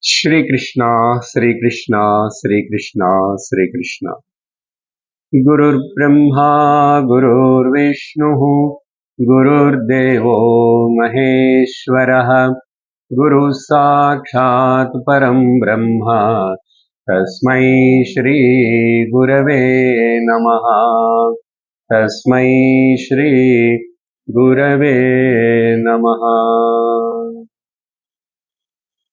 Shri Krishna, Shri Krishna, Shri Krishna, Shri Krishna. Gurur Brahma, Gurur Vishnu, Gurur Devo Maheshwaraha, Guru Sakshat Param Brahma, Tasmai Shri Gurave Namaha, Tasmai Shri Gurave Namaha.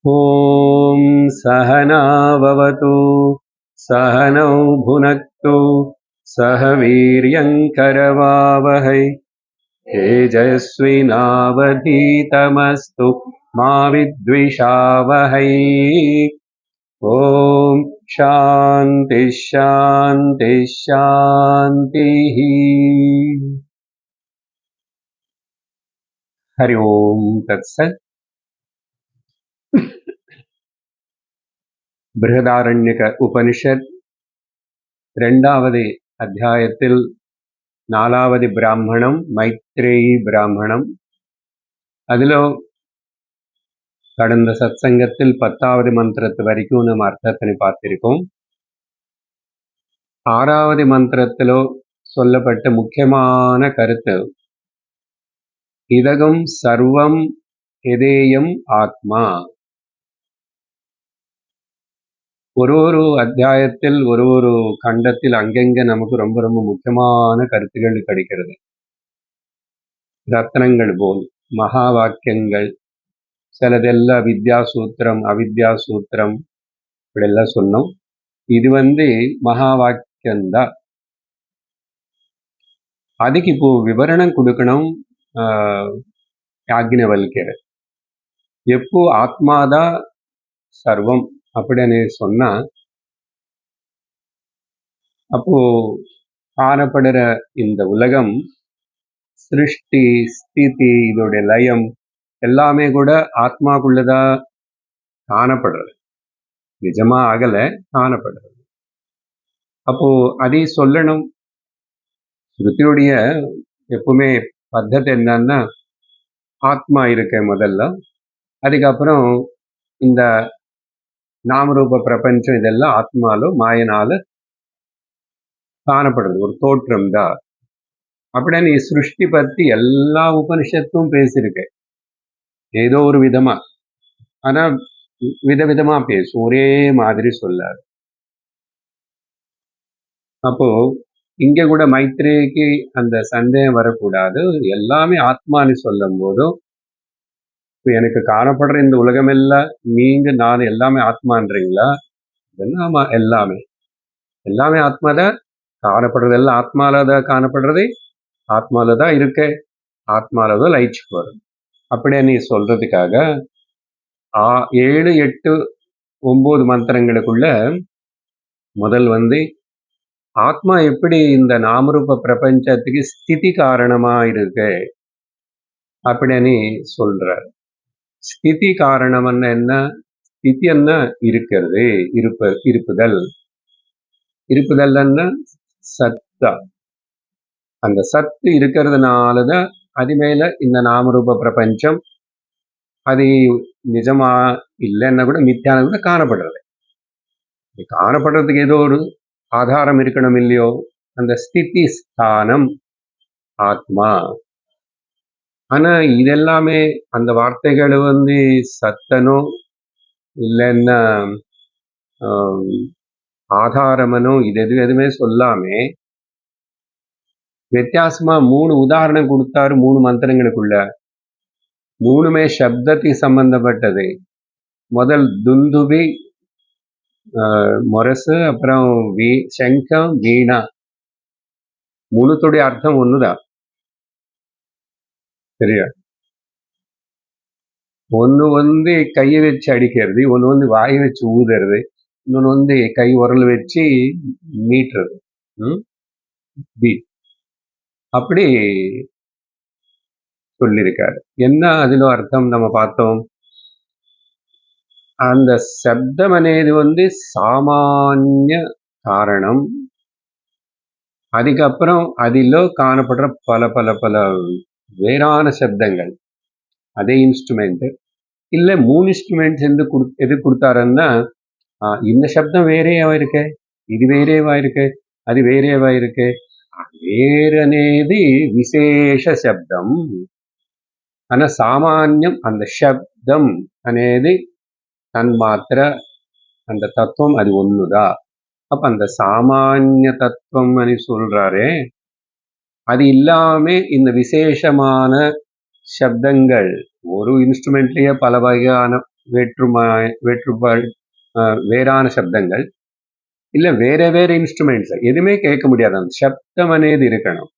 ॐ सहना भवतु सहनौ भुनक्तु सह वीर्यङ्करवावहै तेजस्विनावधीतमस्तु मा विद्विषावहै ॐ शान्ति शान्ति शान्तिः हरि ओम् तत्सत् बृहदारण्यक उपनिषत् இரண்டாவது அத்தியாயத்தில் நாலாவது பிராமணம் மைத்ரேயி பிராமணம். அதிலோ கடந்த சத்சங்கத்தில் 10வது மந்திரத்து வரைக்கும் நம்ம அர்த்தத்தினை பார்த்திருக்கோம். 6வது மந்திரத்திலோ சொல்லப்பட்ட முக்கியமான கருத்து இதகம் சர்வம் எதேயம் ஆத்மா. ஒரு அத்தியாயத்தில் ஒரு கண்டத்தில் அங்கங்க நமக்கு ரொம்ப ரொம்ப முக்கியமான கருத்துகள் கிடைக்கிறது. ரத்னங்கள் போல் மகா வாக்கியங்கள், சிலதெல்லாம் வித்யா சூத்திரம் அவித்யா சூத்திரம் இப்படியெல்லாம் சொன்னோம். இது மகா வாக்கியம்தான். அதுக்கு இப்போ விவரணம் கொடுக்கணும். யாக்ஞவல்கியர் எப்போ ஆத்மாதான் சர்வம் அப்படின்னு சொன்னா, அப்போ காணப்படுற இந்த உலகம் சிருஷ்டி ஸ்திதி இதோடைய லயம் எல்லாமே கூட ஆத்மாக்குள்ளதான் காணப்படுறது, நிஜமா ஆகல, காணப்படுறது. அப்போ அதை சொல்லணும். ஸ்ருதியுடைய எப்பவுமே பத்தத்தை என்னன்னா, ஆத்மா இருக்க முதல்ல, அதுக்கப்புறம் இந்த நாமரூப பிரபஞ்சம் இதெல்லாம் ஆத்மாலோ மாயனால காணப்படுறது, ஒரு தோற்றம் தான். அப்படியே நீ சிருஷ்டி பத்தி எல்லா உபனிஷத்தும் பேசியிருக்க, ஏதோ ஒரு விதமா. ஆனா விதவிதமா பேசும், ஒரே மாதிரி சொல்லாது. அப்போ இங்க கூட மைத்ரேயிக்கு அந்த சந்தேகம் வரக்கூடாது. எல்லாமே ஆத்மான்னு சொல்லும் போதும் எனக்கு காணப்படுற இந்த உலகம் எல்லாம் நீங்க நான் எல்லாமே ஆத்மான்றீங்களா? ஆமா, எல்லாமே எல்லாமே ஆத்மாதான். காணப்படுறது எல்லாம் ஆத்மாலதான் காணப்படுறது, ஆத்மாலதான் இருக்க, ஆத்மாலதான் லயிச்சு போறது. அப்படியே நீ சொல்றதுக்காக 7, 8, 9 மந்திரங்களுக்குள்ள முதல் ஆத்மா எப்படி இந்த நாமரூப பிரபஞ்சத்துக்கு ஸ்திதி காரணமா இருக்கு அப்படின்னு சொல்ற. ஸ்திதி காரணம் என்ன? ஸ்திதி என்ன? இருக்கிறது, இருப்புதல். இருப்புதல் என்ன? சத்தா. அந்த சத்து இருக்கிறதுனாலதான் அது மேல இந்த நாமரூப பிரபஞ்சம் அது நிஜமா இல்லைன்னா கூட மித்தியான கூட காணப்படுறது. காணப்படுறதுக்கு ஏதோ ஒரு ஆதாரம் இருக்கணும் இல்லையோ? அந்த ஸ்திதி ஸ்தானம் ஆத்மா. ஆனா இதெல்லாமே அந்த வார்த்தைகள் சத்தனோ இல்லைன்னா ஆதாரமனோ இது எதுவுமே சொல்லாமே வித்தியாசமா 3 உதாரணம் கொடுத்தாரு 3 மந்திரங்களுக்குள்ள. 3மே சப்தத்துக்கு சம்பந்தப்பட்டது. முதல் துந்துபி முரசு, அப்புறம் சங்கம் வீணா. 3த்துடைய அர்த்தம் ஒண்ணுதான், சரியா? ஒண்ணு கையை வச்சு அடிக்கிறது, ஒண்ணு வாயை வச்சு ஊதுறது, இன்னொன்னு கை உரல் வச்சு மீட்டுறது. அப்படி சொல்லியிருக்காரு. என்ன அதுல அர்த்தம் நம்ம பார்த்தோம். அந்த சப்தம் అనేది சாமானிய காரணம். அதுக்கப்புறம் அதிலோ காணப்படுற பல பல பல வேறான சப்தங்கள், அதே இன்ஸ்ட்ருமெண்ட். இல்லை 3 இன்ஸ்ட்ருமெண்ட்ஸ் எது கொடுத்தாருன்னா இந்த சப்தம் வேరేవా இருக்கு, ఇది వేరేవా இருக்கு, అది వేరేవా இருக்கு. వేరనేది విశేష శబ్దం. అన్న సామాన్యం அந்த శబ్దம் అనేది தன்மாத்திர அந்த தத்துவம் அது ஒண்ணுதான். அப்ப அந்த சாமானிய தத்துவம் అని சொல்றாரே, அது இல்லாம இந்த விசேஷமான சப்தங்கள் ஒரு இன்ஸ்ட்ருமெண்ட்லயே பல வகையான வேறான சப்தங்கள் இல்ல வேற இன்ஸ்ட்ருமெண்ட்ஸ் எதுவுமே கேட்க முடியாது. அந்த சப்தம் అనేది இருக்கணும்.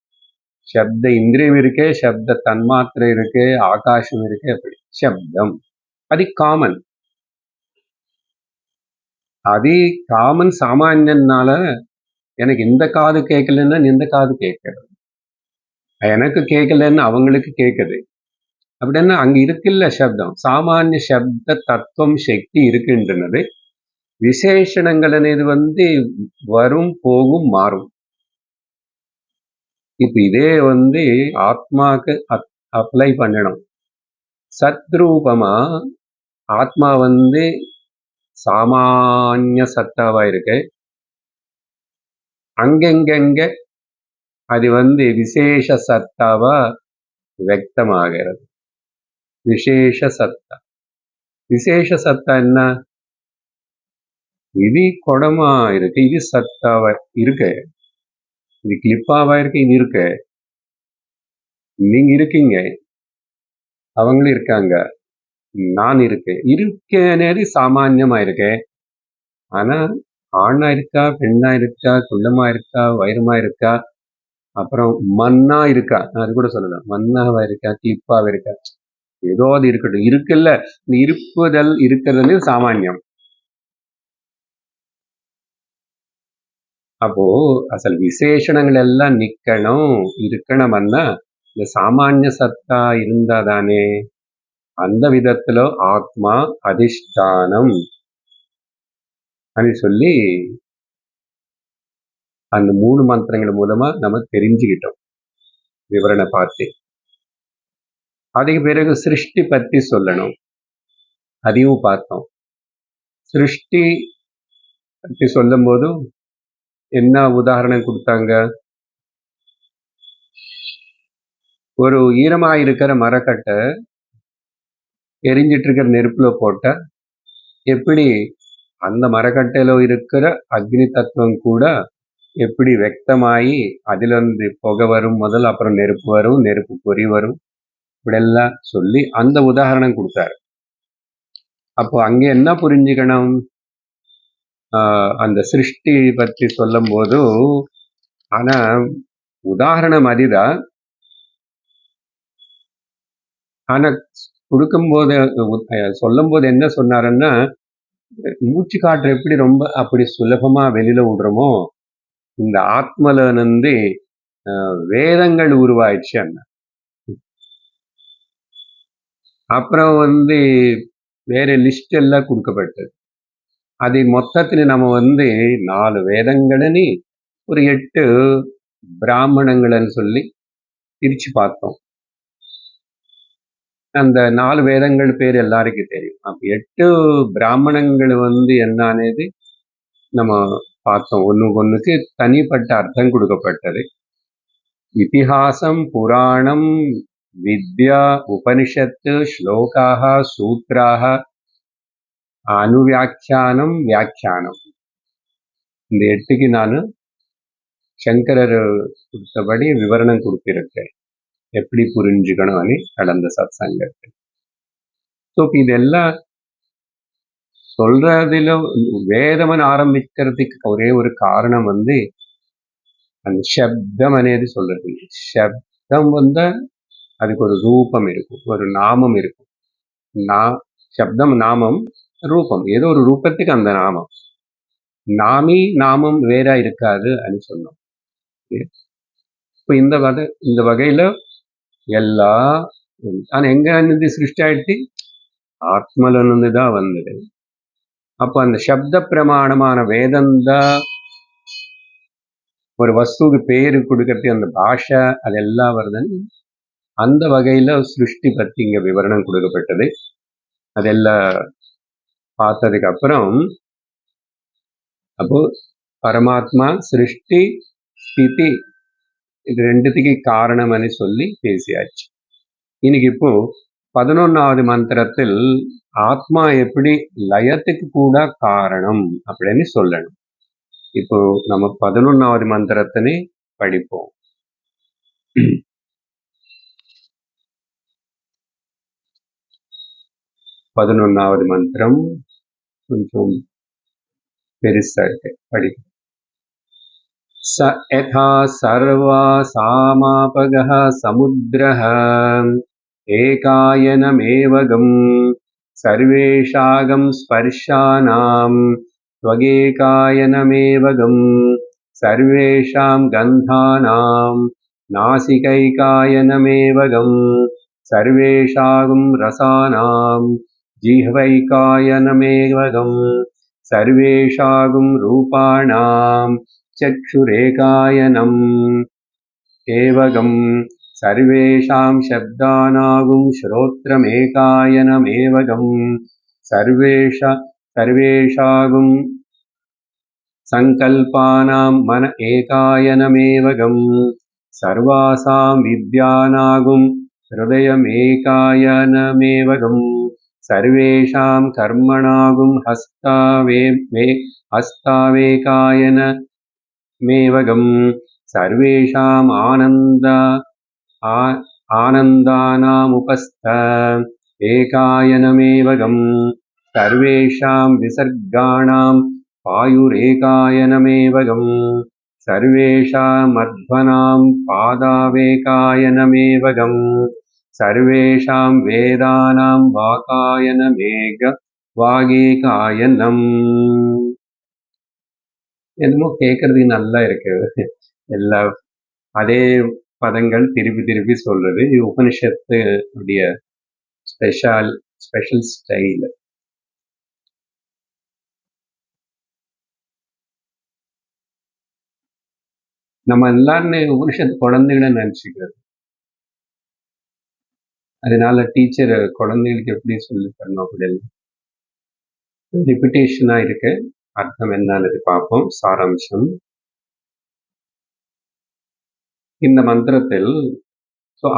சப்த இந்திரியம் இருக்கு, சப்த தன்மாத்திரை இருக்கு, ஆகாசம் இருக்கு. அப்படி சப்தம் அது காமன். அது காமன் சாமானியனால எனக்கு இந்த காது கேட்கலன்னா இந்த காது கேட்கறது, எனக்கு கேட்கலன்னு அவங்களுக்கு கேட்குது. அப்படின்னா அங்க இருக்குல்ல சப்தம், சாமானிய சப்த தத்துவம் சக்தி இருக்குன்றது. விசேஷணங்கள் అనేది வரும் போகும் மாறும். இப்ப இதே ஆத்மாக்கு அப்ளை பண்ணணும். சத்ரூபமா ஆத்மா சாமானிய சத்தாவா இருக்கு. அங்கெங்க அது விசேஷ சத்தாவா வியக்தமாகிறது. விசேஷ சத்தா. விசேஷ சத்தா என்ன? இது குடமா இருக்கு, இது சத்தாவா இருக்கு, இது கிளிப்பாவா இருக்கு, இது இருக்கு. நீங்க இருக்கீங்க, அவங்களும் இருக்காங்க, நான் இருக்கேன். இருக்கேனது சாமானியமா இருக்கு. ஆனா ஆணா இருக்கா, பெண்ணா இருக்கா, குள்ளமா இருக்கா, வைரமா இருக்கா, அப்புறம் மண்ணா இருக்கா, அது கூட சொல்லலாம். மண்ணாவா இருக்கா, கிளிப்பாவா இருக்கா, ஏதோ அது இருக்கட்டும். இருக்குல்ல, இந்த இருப்புதல் இருக்கிறது சாமானியம். அப்போ அசல் விசேஷணங்கள் எல்லாம் நிக்கணும் இருக்கணும்னா இந்த சாமானிய சத்தா இருந்தாதானே. அந்த விதத்துல ஆத்மா அதிஷ்டானம் అని சொல்லி அந்த 3 மந்திரங்கள் மூலமா நம்ம தெரிஞ்சுக்கிட்டோம் விவரணை பார்த்து. அதுக்கு பிறகு சிருஷ்டி பத்தி சொல்லணும், அதையும் பார்த்தோம். சிருஷ்டி பத்தி சொல்லும் போது என்ன உதாரணம் கொடுத்தாங்க? ஒரு ஈரமா இருக்கிற மரக்கட்டை எரிஞ்சிட்டு இருக்கிற நெருப்புல போட்டா எப்படி அந்த மரக்கட்டையில இருக்கிற அக்னி தத்துவம் கூட எப்படி வெக்தமாயி அதுல புகை வரும் முதல்ல, அப்புறம் நெருப்பு வரும், நெருப்பு பொறி வரும், இப்படியெல்லாம் சொல்லி அந்த உதாரணம் கொடுத்தாரு. அப்போ அங்க என்ன புரிஞ்சுக்கணும்? அந்த சிருஷ்டி பற்றி சொல்லும் போது ஆனா உதாரணம் அதுதான். ஆனா கொடுக்கும்போது சொல்லும் போது என்ன சொன்னாருன்னா, மூச்சு காற்று எப்படி ரொம்ப அப்படி சுலபமா வெளியில விடுறோமோ இந்த ஆத்மல வேதங்கள் உருவாயிடுச்சு அண்ணா. அப்புறம் வேற லிஸ்ட் எல்லாம் கொடுக்கப்பட்டது. அது மொத்தத்துல நம்ம 4 வேதங்களனி ஒரு 8 பிராமணங்கள்னு சொல்லி பிரிச்சு பார்த்தோம். அந்த 4 வேதங்கள் பேர் எல்லாருக்கும் தெரியும். அப்ப 8 பிராமணங்கள் என்னன்னது நம்ம பார்த்தோம். ஒண்ணுக்கு தனிப்பட்ட அர்த்தம் கொடுக்கப்பட்டது. இதிஹாசம், புராணம், வித்யா, உபனிஷத்து, ஸ்லோகாக, சூத்ராக, அனுவியாக்கியானம், வியாக்கியானம். இந்த 8க்கு நான் சங்கரர் கொடுத்தபடி விவரணம் கொடுத்திருக்கேன், எப்படி புரிஞ்சுக்கணும்னு கடந்த சத்சங்கத்தில். ஸோ இதெல்லாம் சொல்றதுல வேதமன் ஆரம்பிக்கிறதுக்கு ஒரே ஒரு காரணம் அந்த சப்தம் అనేది சொல்றது. சப்தம் அதுக்கு ஒரு ரூபம் இருக்கும், ஒரு நாமம் இருக்கும். சப்தம், நாமம், ரூபம். ஏதோ ஒரு ரூபத்துக்கு அந்த நாமம். நாமி நாமம் வேற இருக்காது అని சொன்னோம். இப்போ இந்த வகையில எல்லா ஆனா எங்க சிருஷ்டி ஆயிடுச்சு? ஆத்மல தான் வந்தது. அப்ப அந்த சப்த பிரமாணமான வேதம்தான் ஒரு வஸ்துக்கு பேரு கொடுக்கறது. அந்த பாஷை அதெல்லாம் வருதுன்னு அந்த வகையில சிருஷ்டி பத்தி இங்க விவரணம் கொடுக்கப்பட்டது. அதெல்லாம் பார்த்ததுக்கு அப்புறம் அப்போ பரமாத்மா சிருஷ்டி ஸ்திதி இது ரெண்டுத்துக்கு காரணம்னு சொல்லி பேசியாச்சு. இன்னைக்கு இப்போ 11வது மந்திரத்தில் ஆத்மா எப்படி லயத்துக்கு கூட காரணம் அப்படின்னு சொல்லணும். இப்போ நம்ம 11வது மந்திரத்தினை படிப்போம். 11வது மந்திரம் கொஞ்சம் பெருசா இருக்கு, படிக்கும். स यथा सर्वासामापगः समुद्रः एकायनमेवगं सर्वेषागं स्पर्शानां त्वगेकायनमेवगं सर्वेषां गन्धानां नासिकैकायनमेवगं सर्वेषां रसानां जिह्वैकायनमेवगं सर्वेषां रूपाणां चक्षुरेकायनम् एवगं सर्वेषां शब्दानागुं श्रोत्रमेकायनमेवगं सर्वेषागुं संकल्पानां मन एकायनमेवगं सर्वासां विद्यानागुं हृदयमेकायनमेवगं सर्वेषां कर्मणागुं हस्तावेकायनमेवगं सर्वेषाम् आनन्दानामुपस्थ एकायनमेवगं सर्वेषां विसर्गाणां पायुरेकायनमेवगं सर्वेषां मध्वनां पादावेकायनमेवगं सर्वेषां वेदानां வாகேகாயனம். என்னமோ கேட்கறதுக்கு நல்லா இருக்கு. எல்லா அதே பதங்கள் திருப்பி திருப்பி சொல்றது உபனிஷத்து உடைய ஸ்பெஷல் ஸ்டைல். நம்ம எல்லாருமே உபனிஷத்து குழந்தைகளை நினைச்சுக்கிறது. அதனால டீச்சர் குழந்தைகளுக்கு எப்படி சொல்லி தரணும் அப்படின்னு ரிப்பிட்டேஷனா இருக்கு. அர்த்தம் என்னன்னு பார்ப்போம். சாராம்சம் இந்த மந்திரத்தில்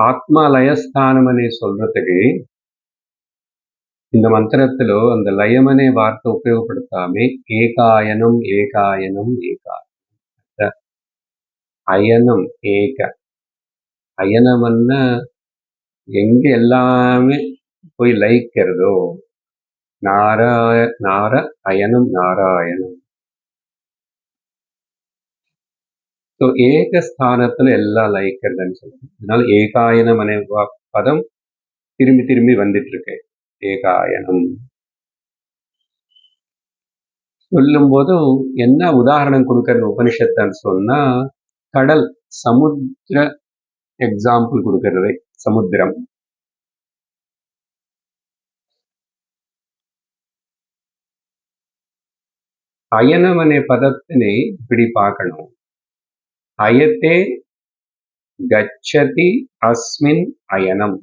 ஆத்மா லயஸ்தானமனை சொல்றதுக்கு இந்த மந்திரத்திலோ அந்த லயமனே வார்த்தை உபயோகப்படுத்தாம ஏகாயனம் ஏகாயனம் ஏகாயனம் அயனம் ஏக அயனம்னா எங்க எல்லாமே போய் லயிக்கிறதோ நார அயனம் நாராயணம். ஏக ஸ்தானத்துல எல்லாம் லயிக்கிறதுன்னு சொல்லுவாங்க. அதனால ஏகாயனம் அనే பதம் திரும்பி திரும்பி வந்துட்டு இருக்கு. ஏகாயனம் சொல்லும் போது என்ன உதாரணம் கொடுக்கறது உபனிஷத்துன்னு சொன்னா கடல் சமுத்திர எக்ஸாம்பிள் கொடுக்கறது. சமுத்திரம் அயனம் அనే பதத்தினை இப்படி பார்க்கணும். அயத்தே கச்சதி அஸ்மின் அயனம்.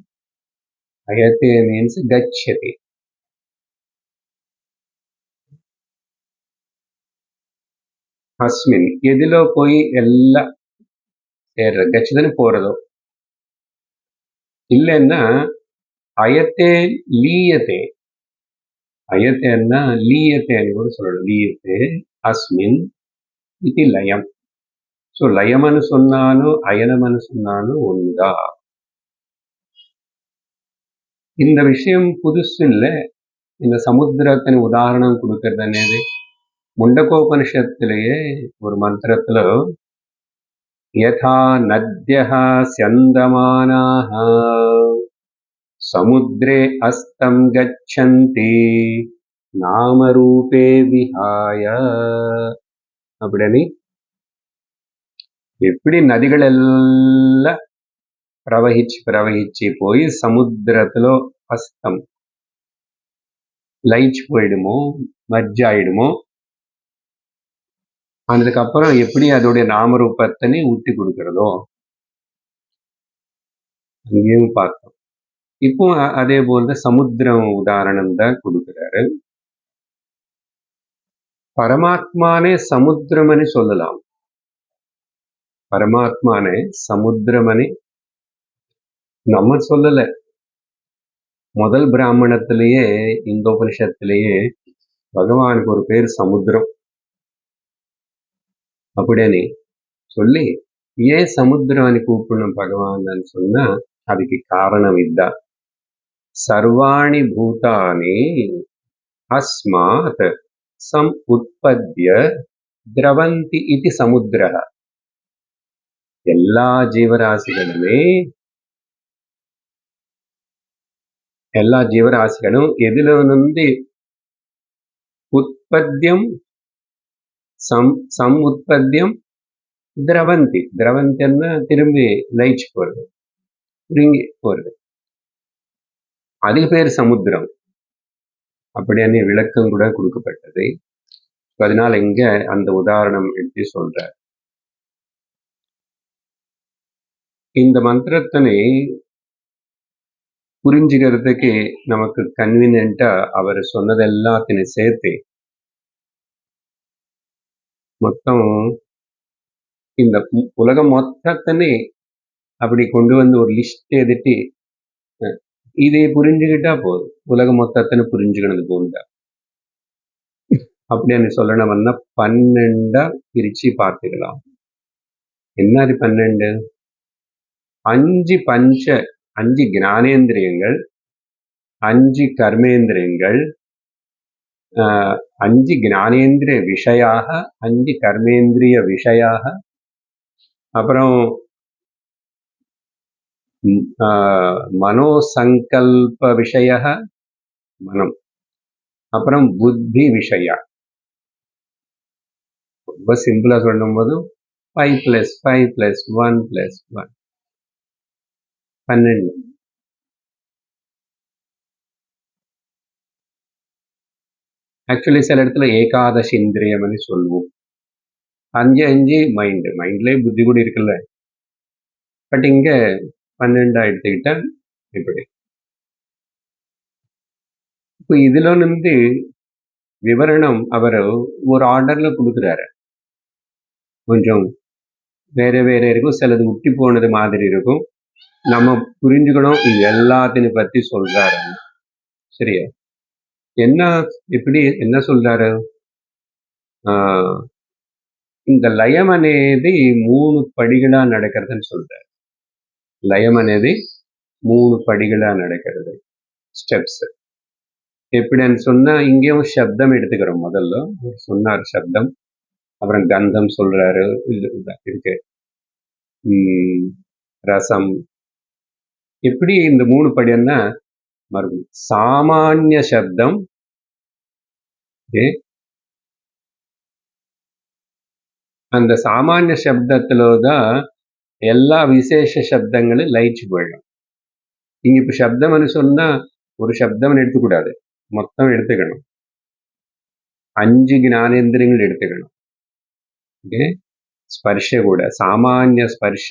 அயத்தே மீன்ஸ் கச்சதி. அஸ்மின் எதிலோ போய் எல்லாம் சேர்றது, கச்சதுன்னு போறதோ இல்லைன்னா அயத்தே லீயத்தே. அயத்தேன்னா லீயத்தேன்னு கூட சொல்லணும். லீயத்தே அஸ்மின் இது லயம். லயம்னு சொன்னாலும் அயனம்னு சொன்னாலும் ஒண்ணுதா. இந்த விஷயம் புதுசு இல்லை. இந்த சமுத்திரத்தின் உதாரணம் கொடுக்கறது అనేది முண்டகோபனிஷத்திலேயே ஒரு மந்திரத்துல யதா நத்யः ஸ்யந்தமானாः சமுத்ரே அஸ்தம் கச்சந்தி நாமரூபே விஹாய அப்படின்னு எப்படி நதிகள் எல்லாம் ప్రవహించి పోయి సముద్రతలో అస్తం லயிச்சு மர்ஜ் ஆயிடுமோ அதுக்கப்புறம் எப்படி அதோடைய நாமரூபத்தினை ஊட்டி கொடுக்கிறதோ அங்கேயும் பார்த்தோம். இப்போ அதே போல சமுத்திரம் உதாரணம் தான் கொடுக்கிறாரு. பரமாத்மானே சமுத்திரமனி சொல்லலாம். பரமாத்மானே சமுத்திரமனி நம்ம சொல்லல. முதல் பிராமணத்திலேயே இந்தோபனிஷத்திலேயே பகவானுக்கு ஒரு பேர் சமுத்திரம் அப்படின்னு சொல்லி, ஏன் சமுத்திரம் అని கூப்பிடணும் பகவான் சொன்னா அதுக்கு காரணம் இதுதான். சர்வாணி பூதானி அஸ்மாத் சம் உற்பத்திய திரவந்தி இது சமுத்திரः. எல்லா ஜீவராசிகளும் எதில నుండి உற்பத்தியம் சமுத்பத்தியம் திரவந்தி. திரவந்தின்னா திரும்பி லயிச்சு போறது, சுருங்கி போறது. அதுக்கு பேர் சமுத்திரம் அப்படின்னு விளக்கம் கூட கொடுக்கப்பட்டது. அதனால இங்க அந்த உதாரணம் எடுத்து சொல்றார். இந்த மந்திரத்தினை புரிஞ்சுக்கிறதுக்கு நமக்கு கன்வீனியன்ட்டா அவர் சொன்னது எல்லாத்தையும் சேர்த்து மொத்தம் இந்த உலகம் மொத்தத்தினே அப்படி கொண்டு வந்து ஒரு லிஸ்ட் எழுதிட்டு இதை புரிஞ்சுக்கிட்டா போதும், உலகம் மொத்தத்தினு புரிஞ்சுக்கணுது போல. அப்படின்னு சொல்லணும்னா 12 பிரிச்சு பார்த்துக்கலாம். என்ன 12? 5 ஞானேந்திரியங்கள், 5 கர்மேந்திரியங்கள், 5 ஞானேந்திரிய விஷயாக, 5 கர்மேந்திரிய விஷயாக, அப்புறம் மனோசங்கல்ப விஷய மனம், அப்புறம் புத்தி விஷயா. ரொம்ப சிம்பிளா சொல்லும் போது 5 + 5 + 1 + 1 12. ஆக்சுவலி சில இடத்துல ஏகாதசி இந்திரியம்னு சொல்லுவோம். 5 மைண்ட்லயே புத்தி கூட இருக்குல்ல. பட் இங்க 12 எடுத்துக்கிட்டா இப்படி. இப்போ இதுல இருந்து விவரணம் அவர் ஒரு ஆர்டர்ல கொடுக்குறாரு. கொஞ்சம் வேற வேற இருக்கும், சிலது விட்டு போனது மாதிரி இருக்கும். நம்ம புரிஞ்சுக்கணும் இது எல்லாத்தையும் பத்தி சொல்றாரு. சரியா? என்ன சொல்றாரு? இந்த லயம் అనేది 3 படிகளா நடக்கிறதுன்னு சொல்றாரு. லயம் అనేది 3 படிகளா நடக்கிறது, ஸ்டெப்ஸ். எப்படின்னு சொன்னா இங்கேயும் சப்தம் எடுத்துக்கிறோம். முதல்ல சொன்னார் சப்தம், அப்புறம் கந்தம் சொல்றாரு, இருக்கு ரசம். எப்படி இந்த 3 படின்னா மறுபடியும் சாமானிய சப்தம், அந்த சாமானிய சப்தத்துலதான் எல்லா விசேஷ சப்தங்களும் லயிச்சு போயிடும். இங்க இப்ப சப்தம்னு சொன்னா ஒரு சப்தம் எடுத்துக்கூடாது, மொத்தம் எடுத்துக்கணும். 5 ஞானேந்திரியங்கள் எடுத்துக்கணும். ஸ்பர்ஷ கூட சாமானிய ஸ்பர்ஷ,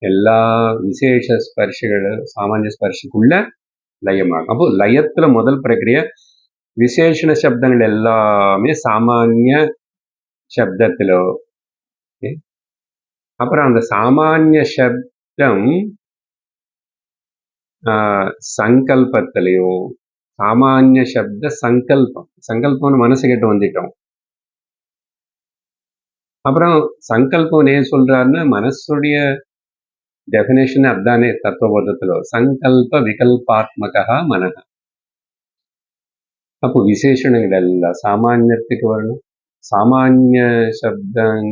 எல்லா விசேஷ ஸ்பர்ஷಗಳು சாமானிய ஸ்பர்ஷக்குள்ள லயமாகும். அப்போ லயத்துல முதல் பிரக்கிரியா விசேஷண சப்தங்கள் எல்லாமே சாமானிய சப்தத்திலோ, அப்புறம் அந்த சாமானிய சப்தம் சங்கல்பத்திலையோ, சாமானிய சப்த சங்கல்பம்னு மனசு கிட்ட வந்துட்டோம். அப்புறம் சங்கல்பம் ஏன் சொல்றாருன்னா மனசுடைய டெஃபினேஷன் அதானே தத்துவபோதத்துல, சங்கல்ப விகல்பாத்மகா மனக. அப்போ விசேஷணங்கள் எல்லாம் சாமானியத்துக்கு வரணும். சாமானிய சப்தம்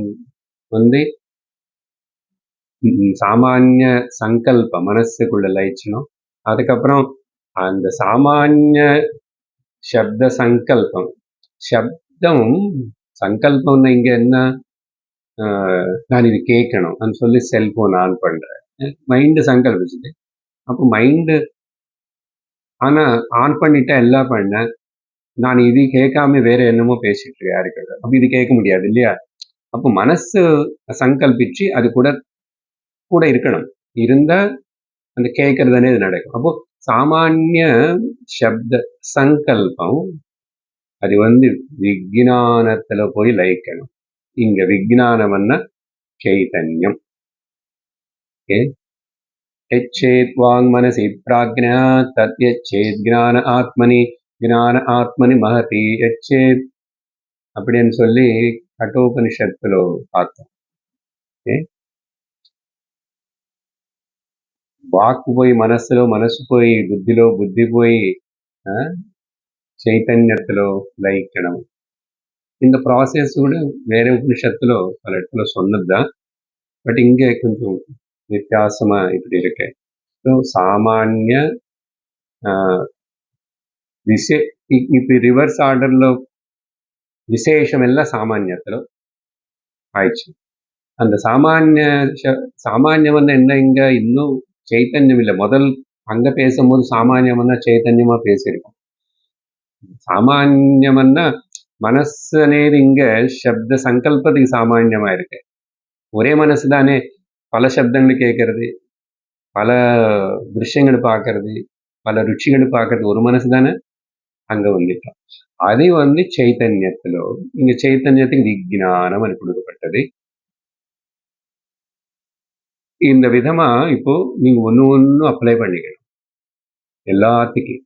வந்து சாமானிய சங்கல்ப மனசுக்குள்ள லயிச்சணும். அதுக்கப்புறம் அந்த சாமானிய சப்த சங்கல்பம், சப்தம் சங்கல்பம்னு இங்க என்ன, நான் இது கேட்கணும் சொல்லி செல்போன் ஆன் பண்றேன், மைண்டு சங்கல்பிச்சுது. அப்போ மைண்டு ஆனா ஆன் பண்ணிட்டா எல்லாம் பண்ண, நான் இது கேட்காம வேற என்னமோ பேசிட்டு யாருக்கு, அப்ப இது கேட்க முடியாது இல்லையா? அப்போ மனசு சங்கல்பிச்சு அது கூட இருக்கணும், இருந்தா அந்த கேட்கறதுனே இது நடக்கும். அப்போ சாமானிய சப்த சங்கல்பம் அது விஜ்ஞானத்துல போய் லயிக்கணும். இங்க விஜ்ஞானம்னா சைதன்யம். यच्चेत् वाङ्मनसि प्राज्ञा तत् यच्चेत् ஞான ஆத்மனி மகதி யச்சேத் அப்படின்னு சொல்லி கட்டோபனிஷத்துல பார்த்தோம். వాక్కు పోయి మనస్సులో, మనస్సు పోయి బుద్ధిలో, బుద్ధి పోయి చైతన్యతలో లயிக்கணும். இந்த ப்ராசஸ் கூட வேற உபனிஷத்துல பல இடத்துல சொன்னதுதான். பட் இங்க கொஞ்சம் வித்தியாசமா இப்படி இருக்கு. ஸோ சாமானிய இப்படி ரிவர்ஸ் ஆர்டர்ல விசேஷம் எல்லாம் சாமானியத்துல ஆயிடுச்சு. அந்த சாமானியம் என்ன இங்க இன்னும் చైతన్యం இல்லை. முதல் அங்க பேசும்போது சாமானியம்னா చైతన్யமா பேசியிருக்கோம். சாமானியம்னா மனசு అనేది இங்க சப்த சங்கல்பத்துக்கு சாமானியமா இருக்கு. ஒரே மனசு தானே பல சப்தங்கள் கேட்கறது, பல திருஷ்யங்கள் பார்க்கறது, பல ருச்சிகள் பார்க்கறது ஒரு மனசு தானே அங்க வந்துட்டோம். அது చైతన్యத்துல இங்க చైతన్யத்துக்கு விஜ்ஞானம் అని கொடுக்கப்பட்டது. இந்த விதமா இப்போ நீங்க ஒண்ணு அப்ளை பண்ணிக்கணும் எல்லாத்துக்கும்.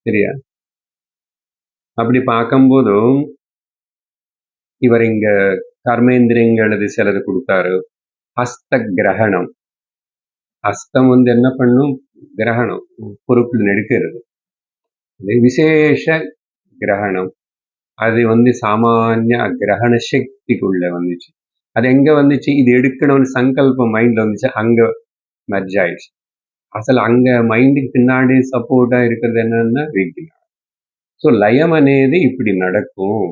சரியா? அப்படி பார்க்கும்போது இவர் இங்க கர்மேந்திரியங்களது சிலது கொடுத்தாரு. ஹஸ்த கிரகணம். ஹஸ்தம் என்ன பண்ணும்? கிரகணம், பொறுப்புல எடுக்கிறது. விசேஷ கிரகணம் அது சாமானிய கிரகண சக்திக்குள்ள வந்துச்சு. அது எங்க வந்துச்சு? இது எடுக்கணும்னு சங்கல்பம் மைண்ட்ல வந்துச்சு, அங்க மெர்ஜ் ஆயிடுச்சு. అసలు அங்க மைண்டுக்கு பின்னாடி சப்போர்ட்டா இருக்கிறது என்னன்னா விஜ்ஞானம். ஸோ லயம் అనేది இப்படி நடக்கும்.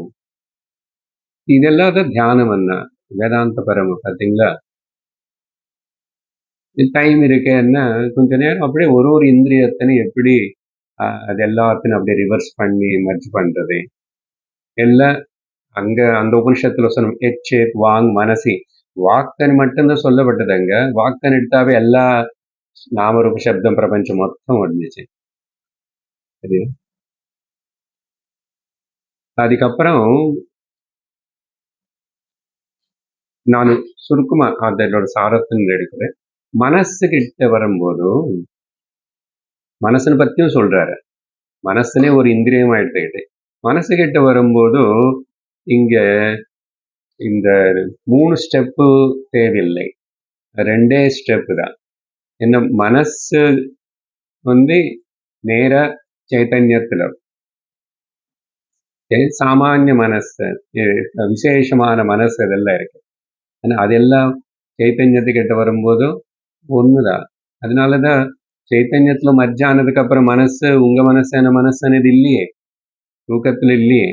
இதெல்லாம் தான் தியானம் என்ன வேதாந்த பரம பார்த்தீங்களா? டைம் இருக்கேன்னா கொஞ்ச நேரம் அப்படியே ஒரு இந்திரியத்தினை எப்படி அது எல்லாத்தையும் அப்படியே ரிவர்ஸ் பண்ணி மெர்ஜ் பண்றது எல்லாம் அங்க அந்த உபனிஷத்துல சொன்ன எச்சேத் வாங் மனசி வாக்கன் மட்டும்தான் சொல்லப்பட்டது. அங்க வாக்கன் எடுத்தாவே எல்லா நாமரூப சப்தம் பிரபஞ்சம் மொத்தம் வந்துச்சு. சரியா? அதுக்கப்புறம் நான் சுருக்கமா அதனோட சாரத்தின் எடுக்கிறேன். மனசு கிட்ட வரும்போது மனசுன்னு பத்தியும் சொல்றாரு. மனசுனே ஒரு இந்திரியமா எடுத்துக்கிட்டு மனசு கிட்ட வரும்போது இங்க இந்த 3 ஸ்டெப்பு தேவையில்லை, 2 ஸ்டெப்பு தான். என்ன மனசு நேர சைத்தன்யத்துல சாமானிய மனசு, விசேஷமான மனசு இதெல்லாம் இருக்கு. ஆனா அதெல்லாம் சைத்தன்யத்துக்கிட்ட வரும்போது ஒண்ணுதான். அதனாலதான் చైతన్యத்துல మర్జ్ ఆనదుకు అప్పుడు మనస్సు ఉంగ మనస్సైన మనస్సు అనేది இல்லையே, தூக்கத்துல இல்லையே.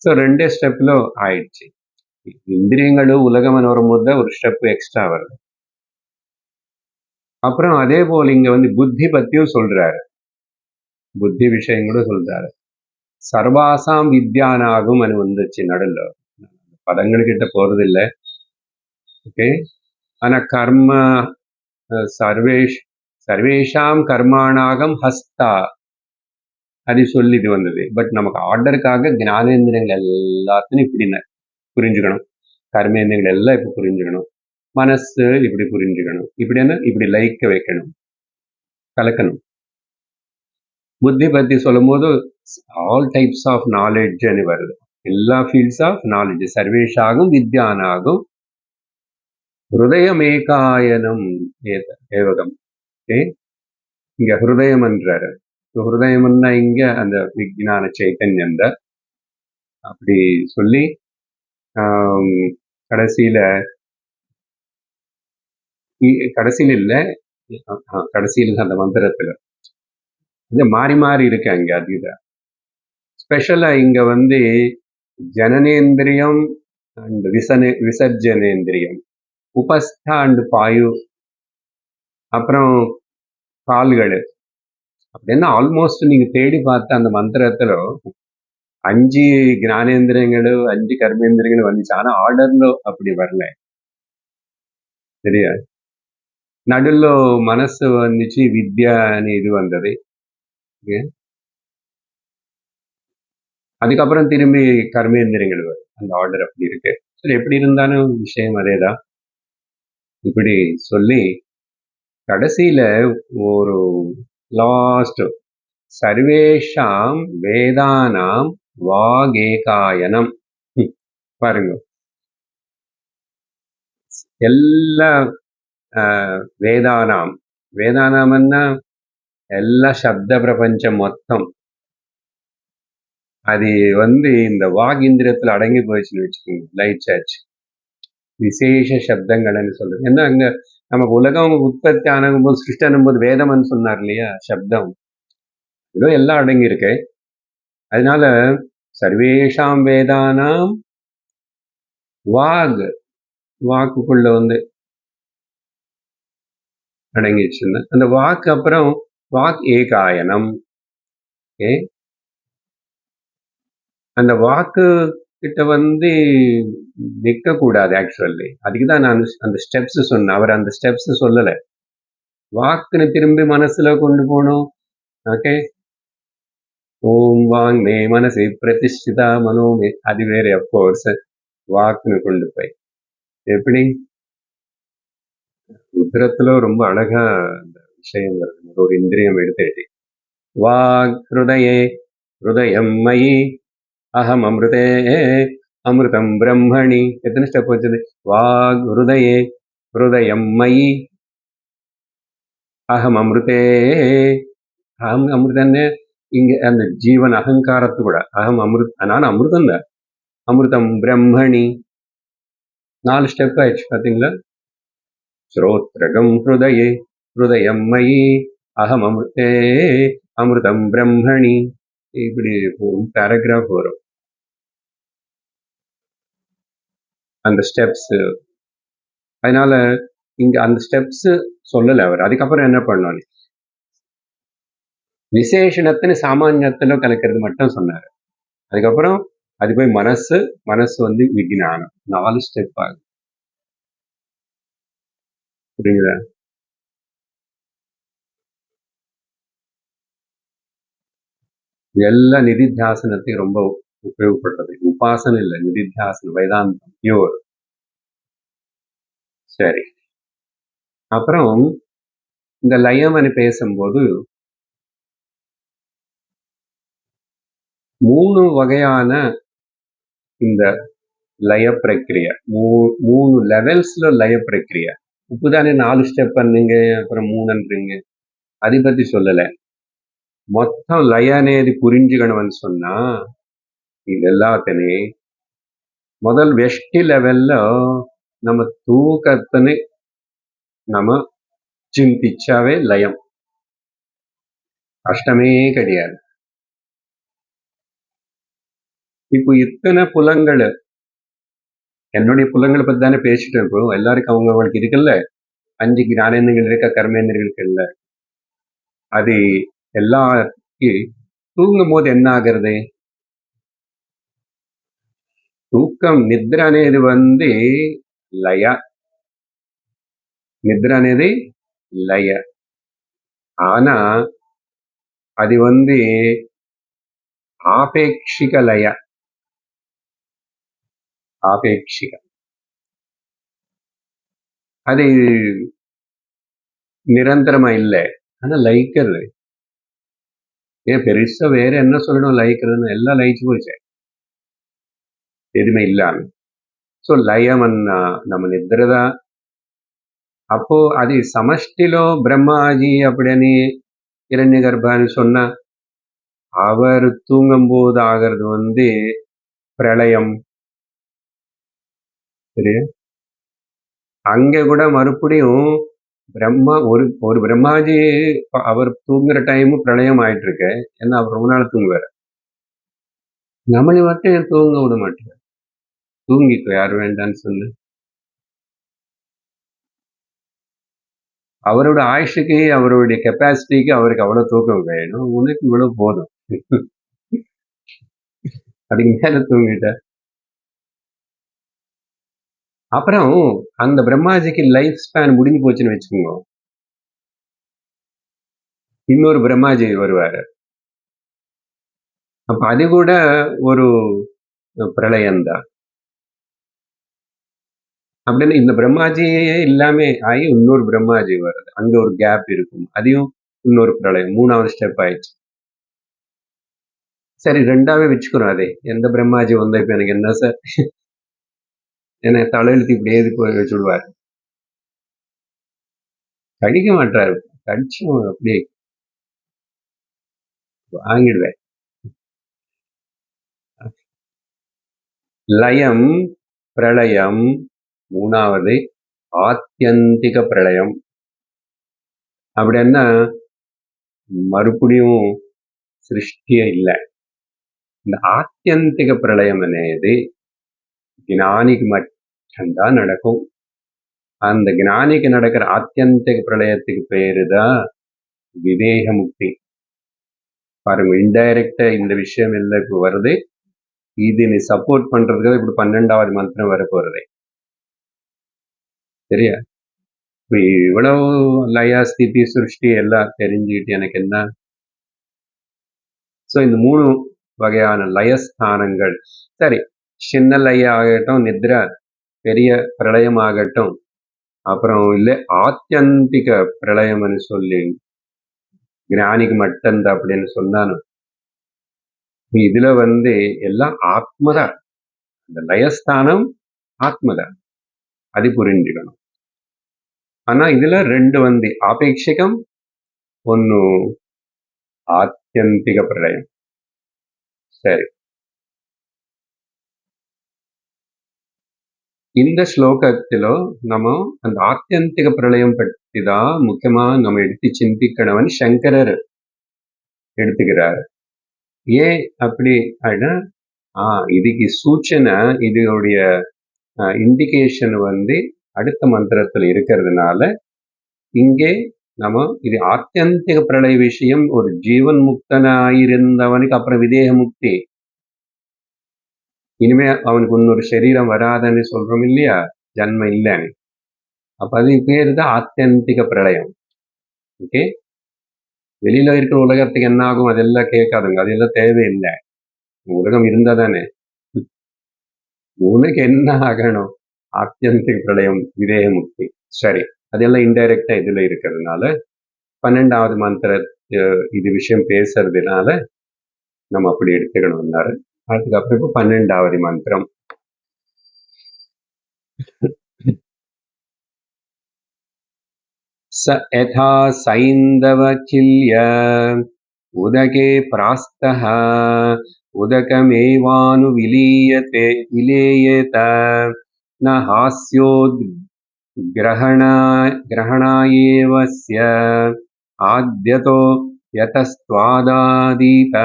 ஸோ 2 ஸ்டெப்ல ஆயிடுச்சு. இந்திரியங்களும் உலகம்னு வரும்போது ஒரு ஸ்டெப் எக்ஸ்ட்ரா வருது. அப்புறம் அதே போல இங்க புத்தி பத்தியும் சொல்றாரு, புத்தி விஷயம் கூட சொல்றாரு. சர்வாசாம் வித்யானாகும் అని வந்துச்சு நடுல. பதங்கள் கிட்ட போறது இல்லை. ஓகே. ஆனா கர்ம சர்வேஷாம் கர்மாணாகம் ஹஸ்தா அது சொல்லி இது வந்தது. பட் நமக்கு ஆர்டருக்காக ஞானேந்திரங்கள் எல்லாத்தையும் இப்படி புரிஞ்சுக்கணும். கர்மேந்திரங்கள் எல்லாம் இப்ப புரிஞ்சுக்கணும். மனசு இப்படி புரிஞ்சுக்கணும். இப்படி இப்படி லயிக்க வைக்கணும், கலக்கணும். புத்தி பத்தி சொல்லும் போது ஆல் டைப்ஸ் ஆஃப் நாலேஜ் అని வருது. எல்லா ஃபீல்ட்ஸ் ஆஃப் நாலேஜ் சர்வேஷாகும் வித்யானாகும் ஹிருதயமேகாயனம் ஏவகம். இங்க ஹிருதயம் என்றாரு. ஹிருதயம்னா இங்க அந்த விஜ்ஞான சைத்தன்யம் தான். அப்படி சொல்லி கடைசியில இல்ல, கடைசியில அந்த மந்திரத்துல மாறி மாறி இருக்கு அங்க. அதுதான் ஸ்பெஷலா இங்க ஜனனேந்திரியம் அண்ட் விசர்ஜனேந்திரியம், உபஸ்தா அண்ட் பாயு, அப்புறம் கால்கள் அப்படின்னா ஆல்மோஸ்ட் நீங்க தேடி பார்த்த அந்த மந்திரத்துல 5 ஞானேந்திரியங்களும் 5 கர்மேந்திரியங்களும் வந்துச்சு. ஆனா ஆர்டர்ல அப்படி வரல. சரியா? నడుల్లో మనస్సు வந்துச்சு வித்யா இது வந்தது. அதுக்கப்புறம் திரும்பி கர்மேந்திரங்கள் வரும். அந்த ஆர்டர் அப்படி இருக்கு. சரி, எப்படி இருந்தாலும் விஷயம் அதேதான். இப்படி சொல்லி கடைசியில ஒரு லாஸ்ட் சர்வேஷாம் வேதானாம் வாகேகாயனம். பாருங்க, எல்லா வேதானாம், வேதானாம்னா எல்லா சப்த பிரபஞ்சம் மொத்தம் அது இந்த வாக் இந்திரியத்துல அடங்கி போயிடுச்சுன்னு வச்சுக்கோங்க. லைட் சார்ஜ் விசேஷ சப்தங்கள்னு சொல்றது. ஏன்னா அங்க நமக்கு உலகம் உற்பத்தி ஆனபோது சிருஷ்டி ஆனும்போது வேதம்னு சொன்னார் இல்லையா, சப்தம் இதோ எல்லாம் அடங்கி இருக்கு. அதனால சர்வேஷாம் வேதானாம் வாக், வாக்குக்குள்ள அடங்கிடுச்சுன்னு அந்த வாக்கு. அப்புறம் வாக் ஏகாயனம். அந்த வாக்கு கிட்ட நிற்க கூடாது. ஆக்சுவலி அதுக்குதான் நான் அந்த ஸ்டெப்ஸ் சொன்னேன். அவர் அந்த ஸ்டெப்ஸ் சொல்லல. வாக்குன்னு திரும்பி மனசுல கொண்டு போகணும். ஓகே, ஓம் வாங் மே மனசு பிரதிஷ்டிதா மனோமே, அது வேற. அப்கோர்ஸ் வாக்குன்னு கொண்டு போய் எப்படி ருத்ரத்துல ரொம்ப அழகா அந்த விஷயம் வருது. ஒரு இந்திரியம் எடுத்துட்டு வாக் ஹிருதயே ஹிருதயம் மயி அகம் அமிர்தே அமிர்தம் பிரம்மணி. எத்தனை ஸ்டெப் வச்சது? வாக் ஹிருதயே ஹிருதயம் மயி அகம் அமிர்தே. அகம் அமிர்தன்னு இங்க அந்த ஜீவன் அகங்காரத்து கூட அகம் அமிர்த, நான் அமிர்தம் தான். அமிர்தம் பிரம்மணி 4 ஸ்டெப் ஆயிடுச்சு பாத்தீங்களா? ஸ்ரோத்ரகம் ஹிருதயே ஹிருதயம் மயி அகம் அமிர்தே அமிர்தம் பிரம்மணி. இப்படி பேராகிராஃப் வரும் அந்த ஸ்டெப்ஸ். அதனால இங்க அந்த ஸ்டெப்ஸ் சொல்லல அவர். அதுக்கப்புறம் என்ன பண்ணணும், விசேஷணத்தின் சாமானியத்துல கலக்கிறது மட்டும் சொன்னாரு. அதுக்கப்புறம் அது போய் மனசு விஞ்ஞானம். 4 ஸ்டெப் ஆகுது. புரியுதா? எல்லா நிதித்தியாசனத்தையும் ரொம்ப உபயோகப்படுறது. உபாசனம் இல்லை, நிதித்தியாசனம், வேதாந்தம் பியூர். சரி, அப்புறம் இந்த லயம்னு பேசும்போது 3 வகையான இந்த லய பிரக்கிரியா, 3 லெவல்ஸ்ல லய பிரக்கிரியா. இப்பதானே 4 ஸ்டெப் பண்ணீங்க, அப்புறம் 3ன்றீங்க. அதை பத்தி சொல்லல. మొత్తం లయ అనేది పురించగలమని சொன்னா இதெல்லாத்தனே முதல் வெஷ்டி லெவல்ல நம்ம தூக்கத்தனை நம்ம சிந்திச்சாவே லயம். கஷ்டமே கிடையாது. இப்போ இத்தனை புலங்கள், என்னுடைய புலங்களை பத்தி தானே பேசிட்டு இருக்கோம். எல்லாருக்கும் அவங்களுக்கு இருக்குல்ல, 5 ஞானேந்திரங்கள் இருக்க, கர்மேந்திரங்களுக்கு இல்ல. அது எல்லாருக்கும் தூங்கும் போது என்ன ஆகிறது? தூக்கம் నిద్ర అనేది లయ. నిద్ర అనేది లయ. ஆனா அது ஆபேட்சிக லய. ஆபேட்சிக, அது நிரந்தரமா இல்லை. ஆனா லயிக்கிறது. ஏன் பெருசா வேற என்ன சொல்லணும்? லயிக்கிறதுன்னு எல்லாம் லயிச்சு போச்சு, எதுவுமே இல்லாம. ஸோ லயம் நம்ம நிద్రదా. அப்போ அது சமஷ்டிலோ பிரம்மாஜி அப்படின்னு இரண்ய கர்ப்பான்னு சொன்னா, அவர் தூங்கும் போது ஆகிறது பிரளயம். சரியா? அங்க கூட மறுபடியும் பிரம்மா ஒரு பிரம்மாஜி அவர் தூங்குற டைம் பிரளயம் ஆயிட்டு இருக்கு. ஏன்னா அவர் ரொம்ப நாள் தூங்குவார். நம்மளை மட்டும் ஏன் தூங்க விட மாட்டேங்க? தூங்கிக்கோ, யார் வேண்டான்னு சொல்லு. அவரோட ஆயுஷுக்கு, அவருடைய கெப்பாசிட்டிக்கு அவருக்கு அவ்வளவு தூக்கம் வேணும். உனக்கு இவ்வளவு போதும். அதுக்கு மேல தூங்கிட்ட. அப்புறம் அந்த பிரம்மாஜிக்கு லைஃப் ஸ்பேன் முடிஞ்சு போச்சுன்னு வச்சுக்கோங்க. இன்னொரு பிரம்மாஜி வருவாரு. அப்ப அது கூட ஒரு பிரளயம்தான். அப்படின்னு இந்த பிரம்மாஜியே இல்லாம ஆகி இன்னொரு பிரம்மாஜி வருது. அங்க ஒரு கேப் இருக்கும். அதையும் இன்னொரு பிரளயம் 3வது ஸ்டெப் ஆயிடுச்சு. சரி 2ஆவே வச்சுக்கிறோம் அதை. எந்த பிரம்மாஜி வந்தா இப்ப எனக்கு என்ன சார்? என்ன தலையெழுத்து இப்படி எழுதி போய் வச்சுடுவார். கடிக்க மாட்டாரு. கடிச்சும் அப்படியே வாங்கிடுவேன். லயம், பிரளயம், 3வது ஆத்யந்திக பிரளயம். அப்படின்னா మరుపుడిயும் సృష్టియే ಇಲ್ಲ. இந்த ஆத்யந்திக பிரளயம் అనేది ஞானிக்கு மட்டும்தான் நடக்கும். அந்த ஞானிக்கு நடக்கிற ஆத்யந்திக பிரளயத்துக்கு பேருதான் விதேக முக்தி. பாருங்க, இன்டைரக்டா இந்த விஷயம் எல்லாம் இப்ப வருது. இது நீ சப்போர்ட் பண்றதுக்கு இப்படி 12வது மந்திரம் வர போறது. சரியா? இப்ப இவ்வளவு லயா ஸ்திதி சிருஷ்டி எல்லாம் தெரிஞ்சுக்கிட்டு எனக்கு என்ன? ஸோ இந்த 3 வகையான லயஸ்தானங்கள். சரி, சின்ன லய ஆகட்டும், நித்ரா, பெரிய பிரளயம் ஆகட்டும், அப்புறம் இல்லை ஆத்யந்திக பிரளயம்னு சொல்லி ஞானிக்கு மட்டும்தான் அப்படின்னு சொன்னானு. இதுல எல்லாம் ஆத்மதான். இந்த லயஸ்தானம் ஆத்மதான். அது புரிஞ்சுக்கணும். ஆனா இதுல 2 ஆபேட்சிகம், ஒன்னு ஆத்யந்திக பிரளயம். சரி, இந்த ஸ்லோகத்திலோ நம்ம அந்த ஆத்யந்திக பிரளயம் பற்றிதான் முக்கியமா நம்ம எடுத்து சிந்திக்கணும்னு சங்கரர் எடுத்துக்கிறார். ஏன் அப்படி அப்படின்னா, இதுக்கு சூச்சனை, இதோடைய இண்டிகேஷன் அடுத்த மந்திரத்துல இருக்கிறதுனால இங்கே நம்ம இது ஆத்யந்திக பிரளய விஷயம். ஒரு ஜீவன் முக்தனாயிருந்தவனுக்கு அப்புறம் விதேக முக்தி, இனிமே அவனுக்கு இன்னொரு சரீரம் வராதுன்னு சொல்றோம் இல்லையா, ஜன்மம் இல்லைன்னு. அப்ப அது பேரு தான் ஆத்யந்திக பிரளயம். ஓகே, வெளியில இருக்கிற உலகத்துக்கு என்ன ஆகும் அதெல்லாம் கேட்காதுங்க, அதெல்லாம் தேவையில்லை. உலகம் இருந்தா தானே உனக்கு என்ன ஆகணும்? ஆத்யந்திக பிரளயம், விதேக முக்தி. சரி, அதெல்லாம் இன்டைரக்டா இதுல இருக்கிறதுனால 12வது மந்திர இது விஷயம் பேசுறதுனால நம்ம அப்படி எடுத்துக்கணும்னாரு. அதுக்கப்புறம் இப்ப 12வது மந்திரம். ச யதா சைந்தவ கில்ய உதகே பிராஸ்தஹ உதகமேவானு விலேயேத ந ஹாஸ்யோத் கிரஹணாயேவஸ்ய ஆத்யதோ யதஸ்த்வாதாதீத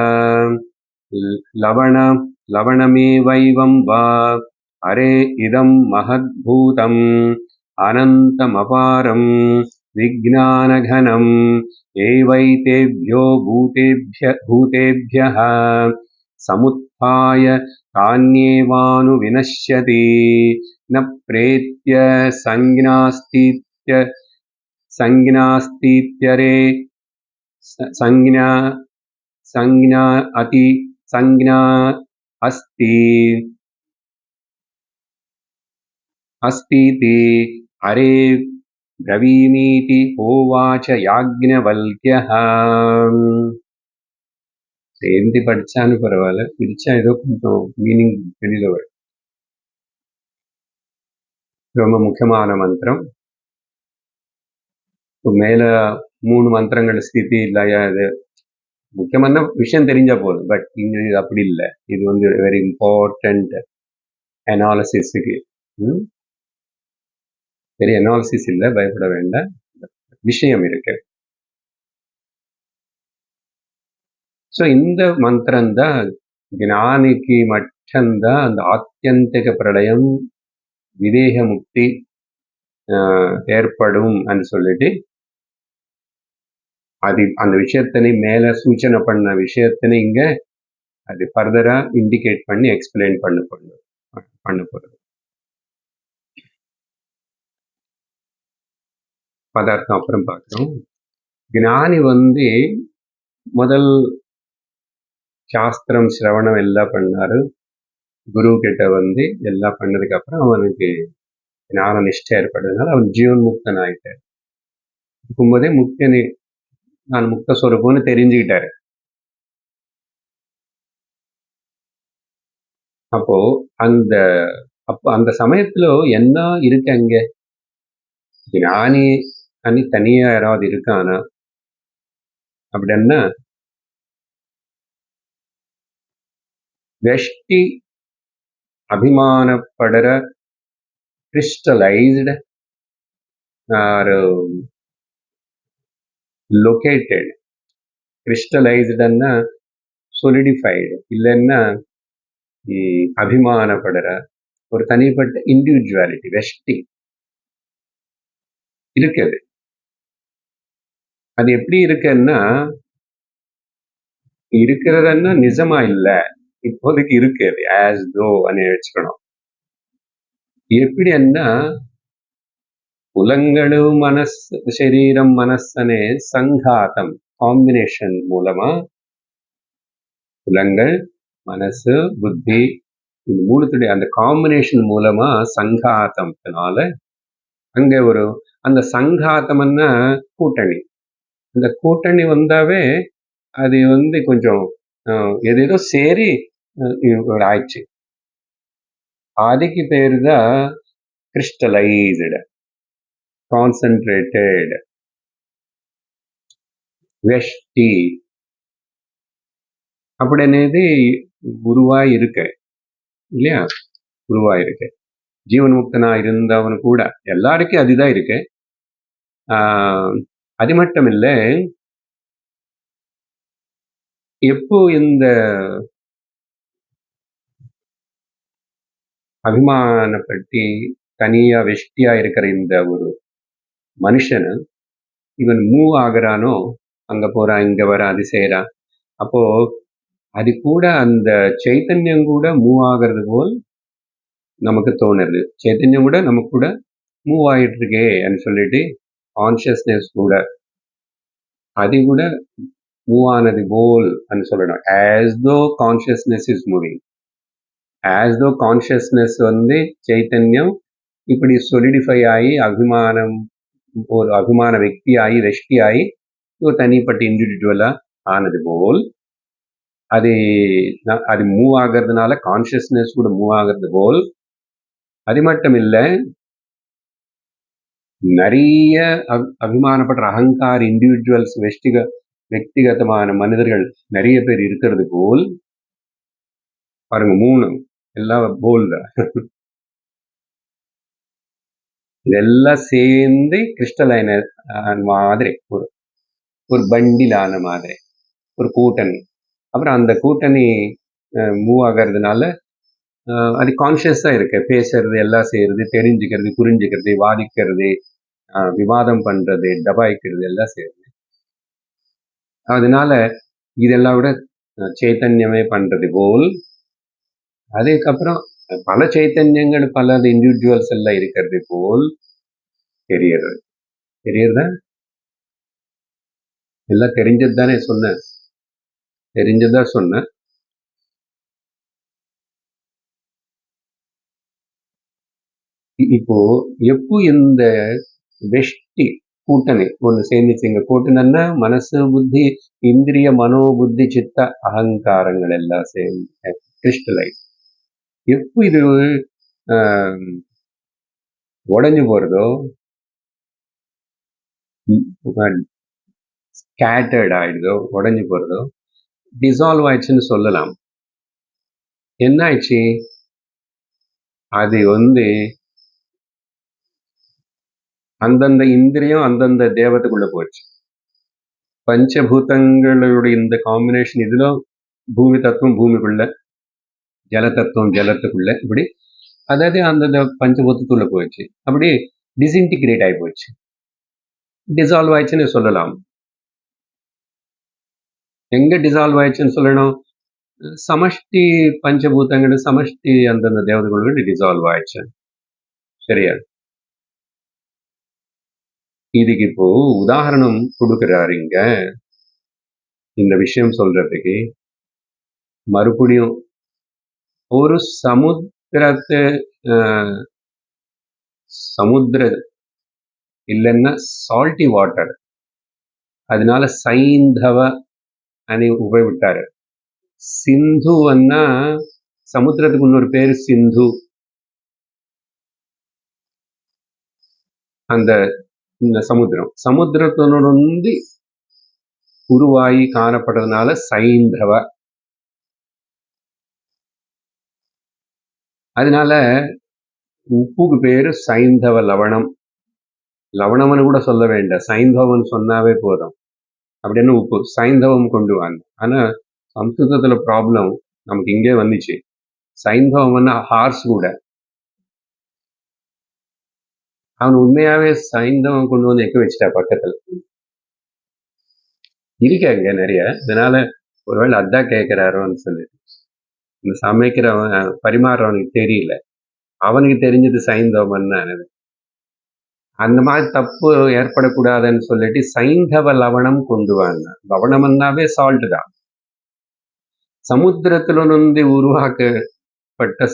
லவணமேவைவம் வா அரே இதம் மஹத்பூதம் அனந்தமபாரம் விஜ்ஞானகனம் ஏவைதேभ्यो பூதேभ्यः சமுत्थाय கான்யேவானு வினஷ்யதி ந பிரேத்ய சஞ்ஞாஸ்தித்யரே சஞ்ஞா अस्तीति अरे ब्रवीमीति होवाच याज्ञवल्क्यः. சேர்ந்து படிச்சான்னு பரவாயில்ல, பிரிச்சா ஏதோ கொஞ்சம் மீனிங் வெளியில வரும். ரொம்ப முக்கியமான மந்திரம். மேல 3 மந்திரங்கள் ஸ்திதி இல்லையா, இது முக்கியமான விஷயம் தெரிஞ்சா போதும். பட் இங்க அப்படி இல்லை. இது வெரி இம்பார்ட்டன்ட் அனாலிசிஸுக்கு. பெரிய அனாலிசிஸ் இல்லை, பயப்பட வேண்டாம், விஷயம் இருக்கு. ஸோ இந்த மந்திரம் தான் ஞானிக்கு மட்டும்தான் அந்த ஆத்யந்திக பிரளயம் விதேக முக்தி ஏற்படும் சொல்லிட்டு அது அந்த விஷயத்தினை மேல சூச்சனை பண்ண விஷயத்தினை இங்க அது ஃபர்தரா இண்டிகேட் பண்ணி எக்ஸ்பிளைன் பண்ண போறது. பதார்த்தம் அப்புறம் பார்க்கிறோம். ಜ್ಞಾನಿ முதல் சாஸ்திரம் சிரவணம் எல்லாம் பண்ணாரு. குரு கிட்ட எல்லாம் பண்ணதுக்கு அப்புறம் அவனுக்கு ஞான நிஷ்டை ஏற்பட்டதுனால அவன் ஜீவன் முக்தன் ஆயிட்டார். இருக்கும்போதே முக்தனி நான் முக்த சொரூபம்னு தெரிஞ்சுக்கிட்டாரு. அப்போ அந்த சமயத்துல என்ன இருக்கு அங்க? ஞானி అని தனியா யாராவது இருக்கானா அப்படின்னா வெஷ்டி அபிமானப்படுற கிறிஸ்டலைஸ்டு ஆர் லொகேட்டட். கிறிஸ்டலைஸ்டுன்னா சொலிடிஃபைடு, இல்லைன்னா அபிமானப்படுற ஒரு தனிப்பட்ட இண்டிவிஜுவாலிட்டி வெஷ்டி இருக்குது. அது எப்படி இருக்குன்னா இருக்கிறதுன்னா நிஜமா இல்ல, இப்போதைக்கு இருக்கு. அது ஆஸ் தோ வச்சுக்கணும். எப்படின்னா புலங்களு மனசு சரீரம் மனசனே சங்காத்தம் காம்பினேஷன் மூலமா புலங்கள் மனசு புத்தி இந்த மூணுத்துடைய அந்த காம்பினேஷன் மூலமா சங்காத்தம்னால அங்க அந்த சங்காத்தம்னா கூட்டணி. அந்த கூட்டணி வந்தாவே அது கொஞ்சம் ஏதேதோ சேரி ஆயிடுச்சு. அதுக்கு பேரு தான் கிறிஸ்டலைஸ்டு, கான்சென்ட்ரேட்டட், வெஷ்டி அப்படின்னது உருவாயிருக்கு இல்லையா? உருவாயிருக்கு. ஜீவன் முக்தனா இருந்தவனு கூட எல்லாருக்கும் அதுதான் இருக்கு. அது மட்டும் இல்லை, எப்போ இந்த அபிமானப்பட்டி தனியா வெஷ்டியா இருக்கிற இந்த ஒரு மனுஷனு இவன் மூவ் ஆகுறானோ, அங்க போறான் இங்க வரான் அது செய்யறான், அப்போ அது கூட அந்த சைத்தன்யம் கூட மூவ் ஆகிறது போல் நமக்கு தோணுது. சைத்தன்யம் கூட நமக்கு கூட மூவ் ஆகிட்டு இருக்கேன்னு சொல்லிட்டு கான்சியஸ்னஸ் கூட அது கூட மூவ் ஆனது போல் சொல்லணும். ஆஸ் தோ கான்சியஸ்னஸ் இஸ் மூவிங், ஆஸ் தோ கான்சியஸ்னஸ் சைத்தன்யம் இப்படி சொலிடிஃபை ஆகி அபிமானம் ஒரு அபிமான வெக்தி ஆகி வெஷ்டி ஆகி ஒரு தனிப்பட்ட இண்டிவிஜுவலா ஆனது போல் அது மூவ் ஆகிறதுனால கான்சியஸ்னஸ் கூட மூவ் ஆகிறது போல். அது மட்டும் இல்லை, நிறைய அபிமானப்படுற அகங்கார இண்டிவிஜுவல்ஸ் வெக்திகதமான மனிதர்கள் நிறைய பேர் இருக்கிறது போல் பாருங்க. 3 எல்லாம் போல் தான். இதெல்லாம் சேர்ந்து கிறிஸ்டலைன் மாதிரி ஒரு பண்டிலான மாதிரி ஒரு கூட்டணி. அப்புறம் அந்த கூட்டணி மூவ் ஆகிறதுனால அது கான்சியஸா இருக்கு. பேசுறது, எல்லாம் செய்யறது, தெரிஞ்சுக்கிறது, புரிஞ்சுக்கிறது, வாதிக்கிறது, விவாதம் பண்றது, டபாய்க்கிறது எல்லாம் செய்யறது. அதனால இதெல்லாம் விட சைத்தன்யமே பண்றது போல். அதுக்கப்புறம் பல சைத்தன்யங்கள் பல இண்டிவிஜுவல்ஸ் எல்லாம் இருக்கிறது போல் தெரியறதா? எல்லாம் தெரிஞ்சது தானே சொன்னேன், தெரிஞ்சதா சொன்னேன். இப்போ எப்போ இந்த வெஷ்டி கூட்டணி ஒன்று சேர்ந்துச்சுங்க. கூட்டணின்னா மனசு புத்தி இந்திரிய மனோபுத்தி சித்த அகங்காரங்கள் எல்லாம் சேர்ந்து கிறிஸ்டலைஸ். எப்போ இது உடஞ்சு போறதோ, ஸ்கேட்டர்ட் ஆயிடுதோ, உடஞ்சு போறதோ, டிசால்வ் ஆயிடுச்சுன்னு சொல்லலாம். என்ன ஆயிடுச்சு? அது அந்தந்த இந்திரியம் அந்தந்த தேவத்துக்குள்ள போச்சு. பஞ்சபூதங்களுடைய இந்த காம்பினேஷன் இதுல பூமி தத்துவம் பூமிக்குள்ள, ஜல தத்துவம் ஜலத்துக்குள்ள, இப்படி அதாவது அந்தந்த பஞ்சபூதத்துக்குள்ள போயிடுச்சு. அப்படி டிஸ்இன்டிகிரேட் ஆகி போச்சு, டிசால்வ் ஆயிடுச்சுன்னு சொல்லலாம். எங்க டிசால்வ் ஆயிடுச்சுன்னு சொல்லணும்? சமஷ்டி பஞ்சபூதங்கள் சமஷ்டி அந்தந்த தேவதைகளோடு டிசால்வ் ஆயிடுச்சு. சரியா? இதுக்கு இப்போ உதாரணம் கொடுக்கிறாரு இங்க இந்த விஷயம் சொல்றதுக்கு. மறுபடியும் ஒரு சமுத்திரத்து சமுத்திர இல்லைன்னா சால்ட்டி வாட்டர், அதனால சைந்தவ అని ఉపయోగిస్తారు. సింధు అన్న సముద్రத்துக்கு இன்னொரு பேரு சிந்து. அந்த சமுத்திரம் சமுத்திரத்திலிருந்து உருவாகி காணப்படுறதுனால சைந்தவ. அதனால உப்புக்கு பேரு சைந்தவ லவணம். லவணம்னு கூட சொல்ல வேண்டாம், சைந்தவம்னு சொன்னாவே போதும். அப்படின்னு உப்பு சைந்தவம் கொண்டு வாங்க. ஆனா சம்ஸ்கிருதத்துல ப்ராப்ளம் நமக்கு இங்கே வந்துச்சு. சைந்தவம்னா ஹார்ஸ் கூட. அவன் உண்மையாவே சைந்தவம் கொண்டு வந்து எக்க வச்சுட்டா பக்கத்துல இருக்காங்க நிறைய. அதனால ஒருவேளை அதான் கேட்கிறாரோன்னு சொல்லிட்டு இந்த சமைக்கிறவன் பரிமாறுறவனுக்கு தெரியல, அவனுக்கு தெரிஞ்சது சைந்தவம்னு. அந்த மாதிரி தப்பு ஏற்படக்கூடாதுன்னு சொல்லிட்டு சைந்தவ லவணம் கொண்டு வாங்க. லவணம்னாவே சால்ட் தான். சமுத்திரத்திலிருந்து உருவாக்கப்பட்ட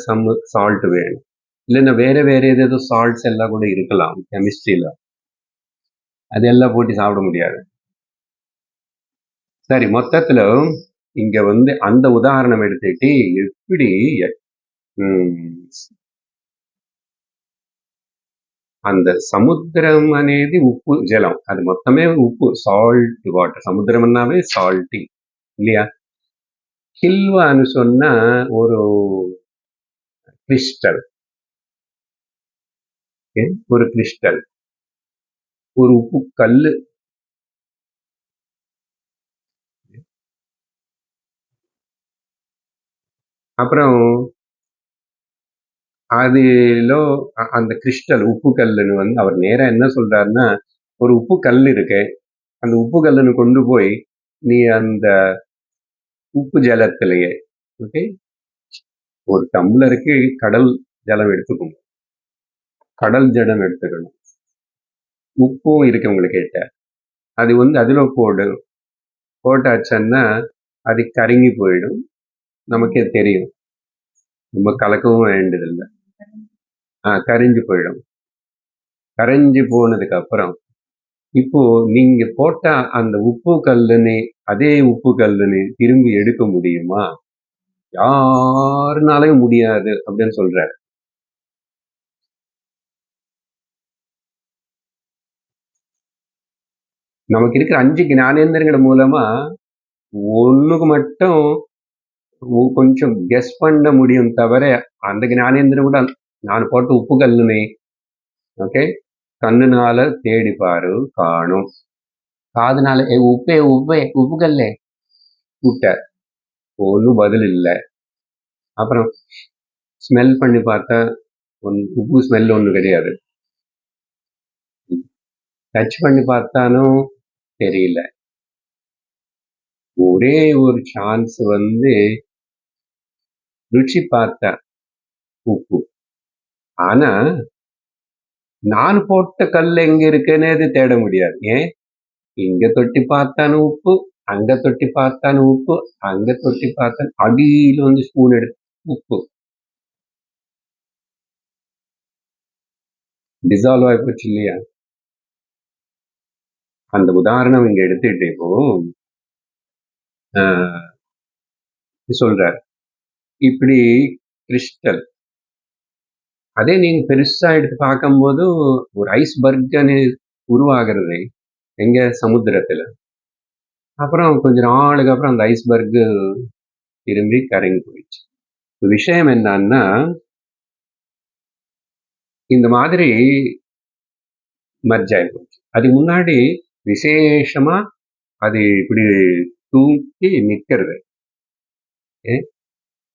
சால்ட் வேணும். இல்லைன்னா வேற வேற ஏதேதோ சால்ட்ஸ் எல்லாம் கூட இருக்கலாம் கெமிஸ்ட்ரியில, அதெல்லாம் போட்டு சாப்பிட முடியாது. சரி, மொத்தத்துல இங்க வந்து அந்த உதாரணம் எடுத்துட்டு எப்படி அந்த సముద్రం అనేది ఉప్పు జలం, అది మొత్తమే ఉప్పు, సాల్ట్ వాటర్. సముద్రம்னாவே சால்ட்டி இல்லையா? கில்வான்னு சொன்னா ஒரு கிறிஸ்டல், ஒரு கிறிஸ்டல், ஒரு உப்பு கல்லு. அப்புறம் அதுல அந்த கிறிஸ்டல் உப்பு கல்லுன்னு வந்து அவர் நேரா என்ன சொல்றாருன்னா, ஒரு உப்பு கல் இருக்கு, அந்த உப்பு கல்லுன்னு கொண்டு போய் நீ அந்த உப்பு ஜலத்திலேயே, ஓகே, ஒரு டம்ளருக்கு கடல் ஜலம் எடுத்துக்கணும், கடல் ஜலம் எடுத்துக்கணும், உப்பும் இருக்கு உங்களுக்கு, அது வந்து அதுல போட்டாச்சுன்னா அது கருங்கி போயிடும். நமக்கே தெரியும், நம்ம கலக்கவும் வேண்டியதில்லை, கரிஞ்சு போயிடும். கரைஞ்சு போனதுக்கு அப்புறம் இப்போ நீங்க போட்ட அந்த உப்பு கல்லுன்னு, அதே உப்பு கல்லுன்னு திரும்பி எடுக்க முடியுமா? யாருனாலையும் முடியாது அப்படின்னு சொல்றாரு. நமக்கு இருக்கிற 5 ஞானேந்திரங்கள் மூலமா ஒண்ணுக்கு மட்டும் கொஞ்சம் கெஸ் பண்ண முடியும் தவிர, அந்த ஞானேந்திரம் கூட நான் போட்ட உப்பு கல்லுன்னு, ஓகே, கண்ணுனால தேடி பாரு காணும், காதுனால உப்பு கல்லே கூட்ட ஒன்றும் பதில் இல்லை. அப்புறம் ஸ்மெல் பண்ணி பார்த்தா உப்பு ஸ்மெல் ஒன்றும் கிடையாது, டச் பண்ணி பார்த்தாலும் தெரியல. ஒரே ஒரு சான்ஸ் வந்து ருச்சி பார்த்தா உப்பு. ஆனா நான் போட்ட கல் எங்க இருக்குன்னு தேட முடியாது. ஏன்? இங்க தொட்டி பார்த்தாலும் உப்பு, அங்க தொட்டி பார்த்தாலும் உப்பு, அங்க தொட்டி பார்த்தாலும் அடியில வந்து ஸ்பூன் எடுத்து உப்பு டிசால்வ் ஆகி போச்சு இல்லையா? அந்த உதாரணம் இங்க எடுத்துட்டு இப்போ சொல்றார், இப்படி கிறிஸ்டல், அதே நீங்க பெருசா எடுத்து பார்க்கும்போது ஒரு ஐஸ்பர்க்னு உருவாகிறது எங்க சமுத்திரத்துல. அப்புறம் கொஞ்ச நாளுக்கு அப்புறம் அந்த ஐஸ்பர்க் திரும்பி கரைங்கி போயிடுச்சு. விஷயம் என்னன்னா, இந்த மாதிரி மர்ஜ் ஆகி போச்சு. அதுக்கு முன்னாடி விசேஷமா அது இப்படி தூக்கி நிக்கிறது.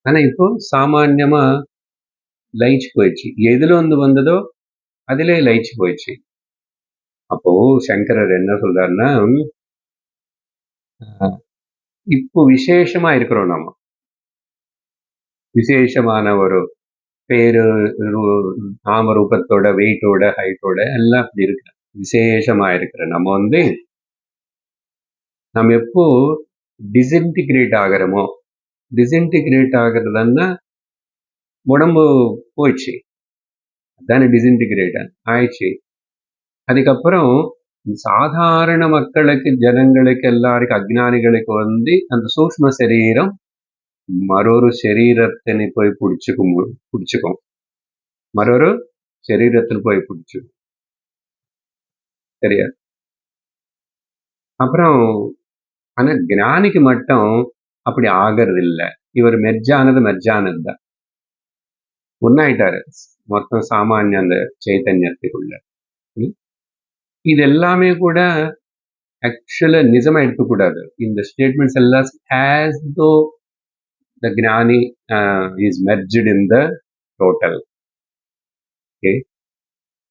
ஆனா இப்போ சாமான்யமா லயிச்சு போயிடுச்சு, எதுல வந்து வந்ததோ அதிலே லயிச்சு போயிடுச்சு. அப்போ சங்கரர் என்ன சொல்றாருன்னா, இப்போ விசேஷமா இருக்கிறோம், நம்ம விசேஷமான ஒரு பேரு, நாம ரூபத்தோட, வெயிட்டோட, ஹைட்டோட எல்லாம் அப்படி இருக்கு. விசேஷமா இருக்கிற நம்ம எப்போ டிஸ்இன்டிகிரேட் ஆகிறோமோ, டிஸ்இன்டிகிரேட் ஆகிறதுன்னா உடம்பு போயிடுச்சு, அதானே டிஸ்இன்டிகிரேட் ஆயிடுச்சு. அதுக்கப்புறம் சாதாரண மக்களுக்கு, ஜனங்களுக்கு, எல்லாருக்கும், அஜ்ஞானிகளுக்கு அந்த சூக்ஷ்ம சரீரம் மற்றொரு சரீரத்தினை போய் பிடிச்சுக்கும், மற்றொரு சரீரத்தில் போய் பிடிச்சுக்கும். சரியா? அப்புறம் ஆனா ஞானிக்கு மட்டும் அப்படி ஆகிறது இல்லை. இவர் மெர்ஜானது தான், ஒன்னாயிட்டாரு மொத்தம் சாமானிய அந்த சைத்தன்யத்துக்குள்ள. இது எல்லாமே கூட ஆக்சுவலா நிஜமா எடுக்கக்கூடாது. இந்த ஸ்டேட்மெண்ட்ஸ் எல்லாம் as though the ஞானி is merged in the total. Okay?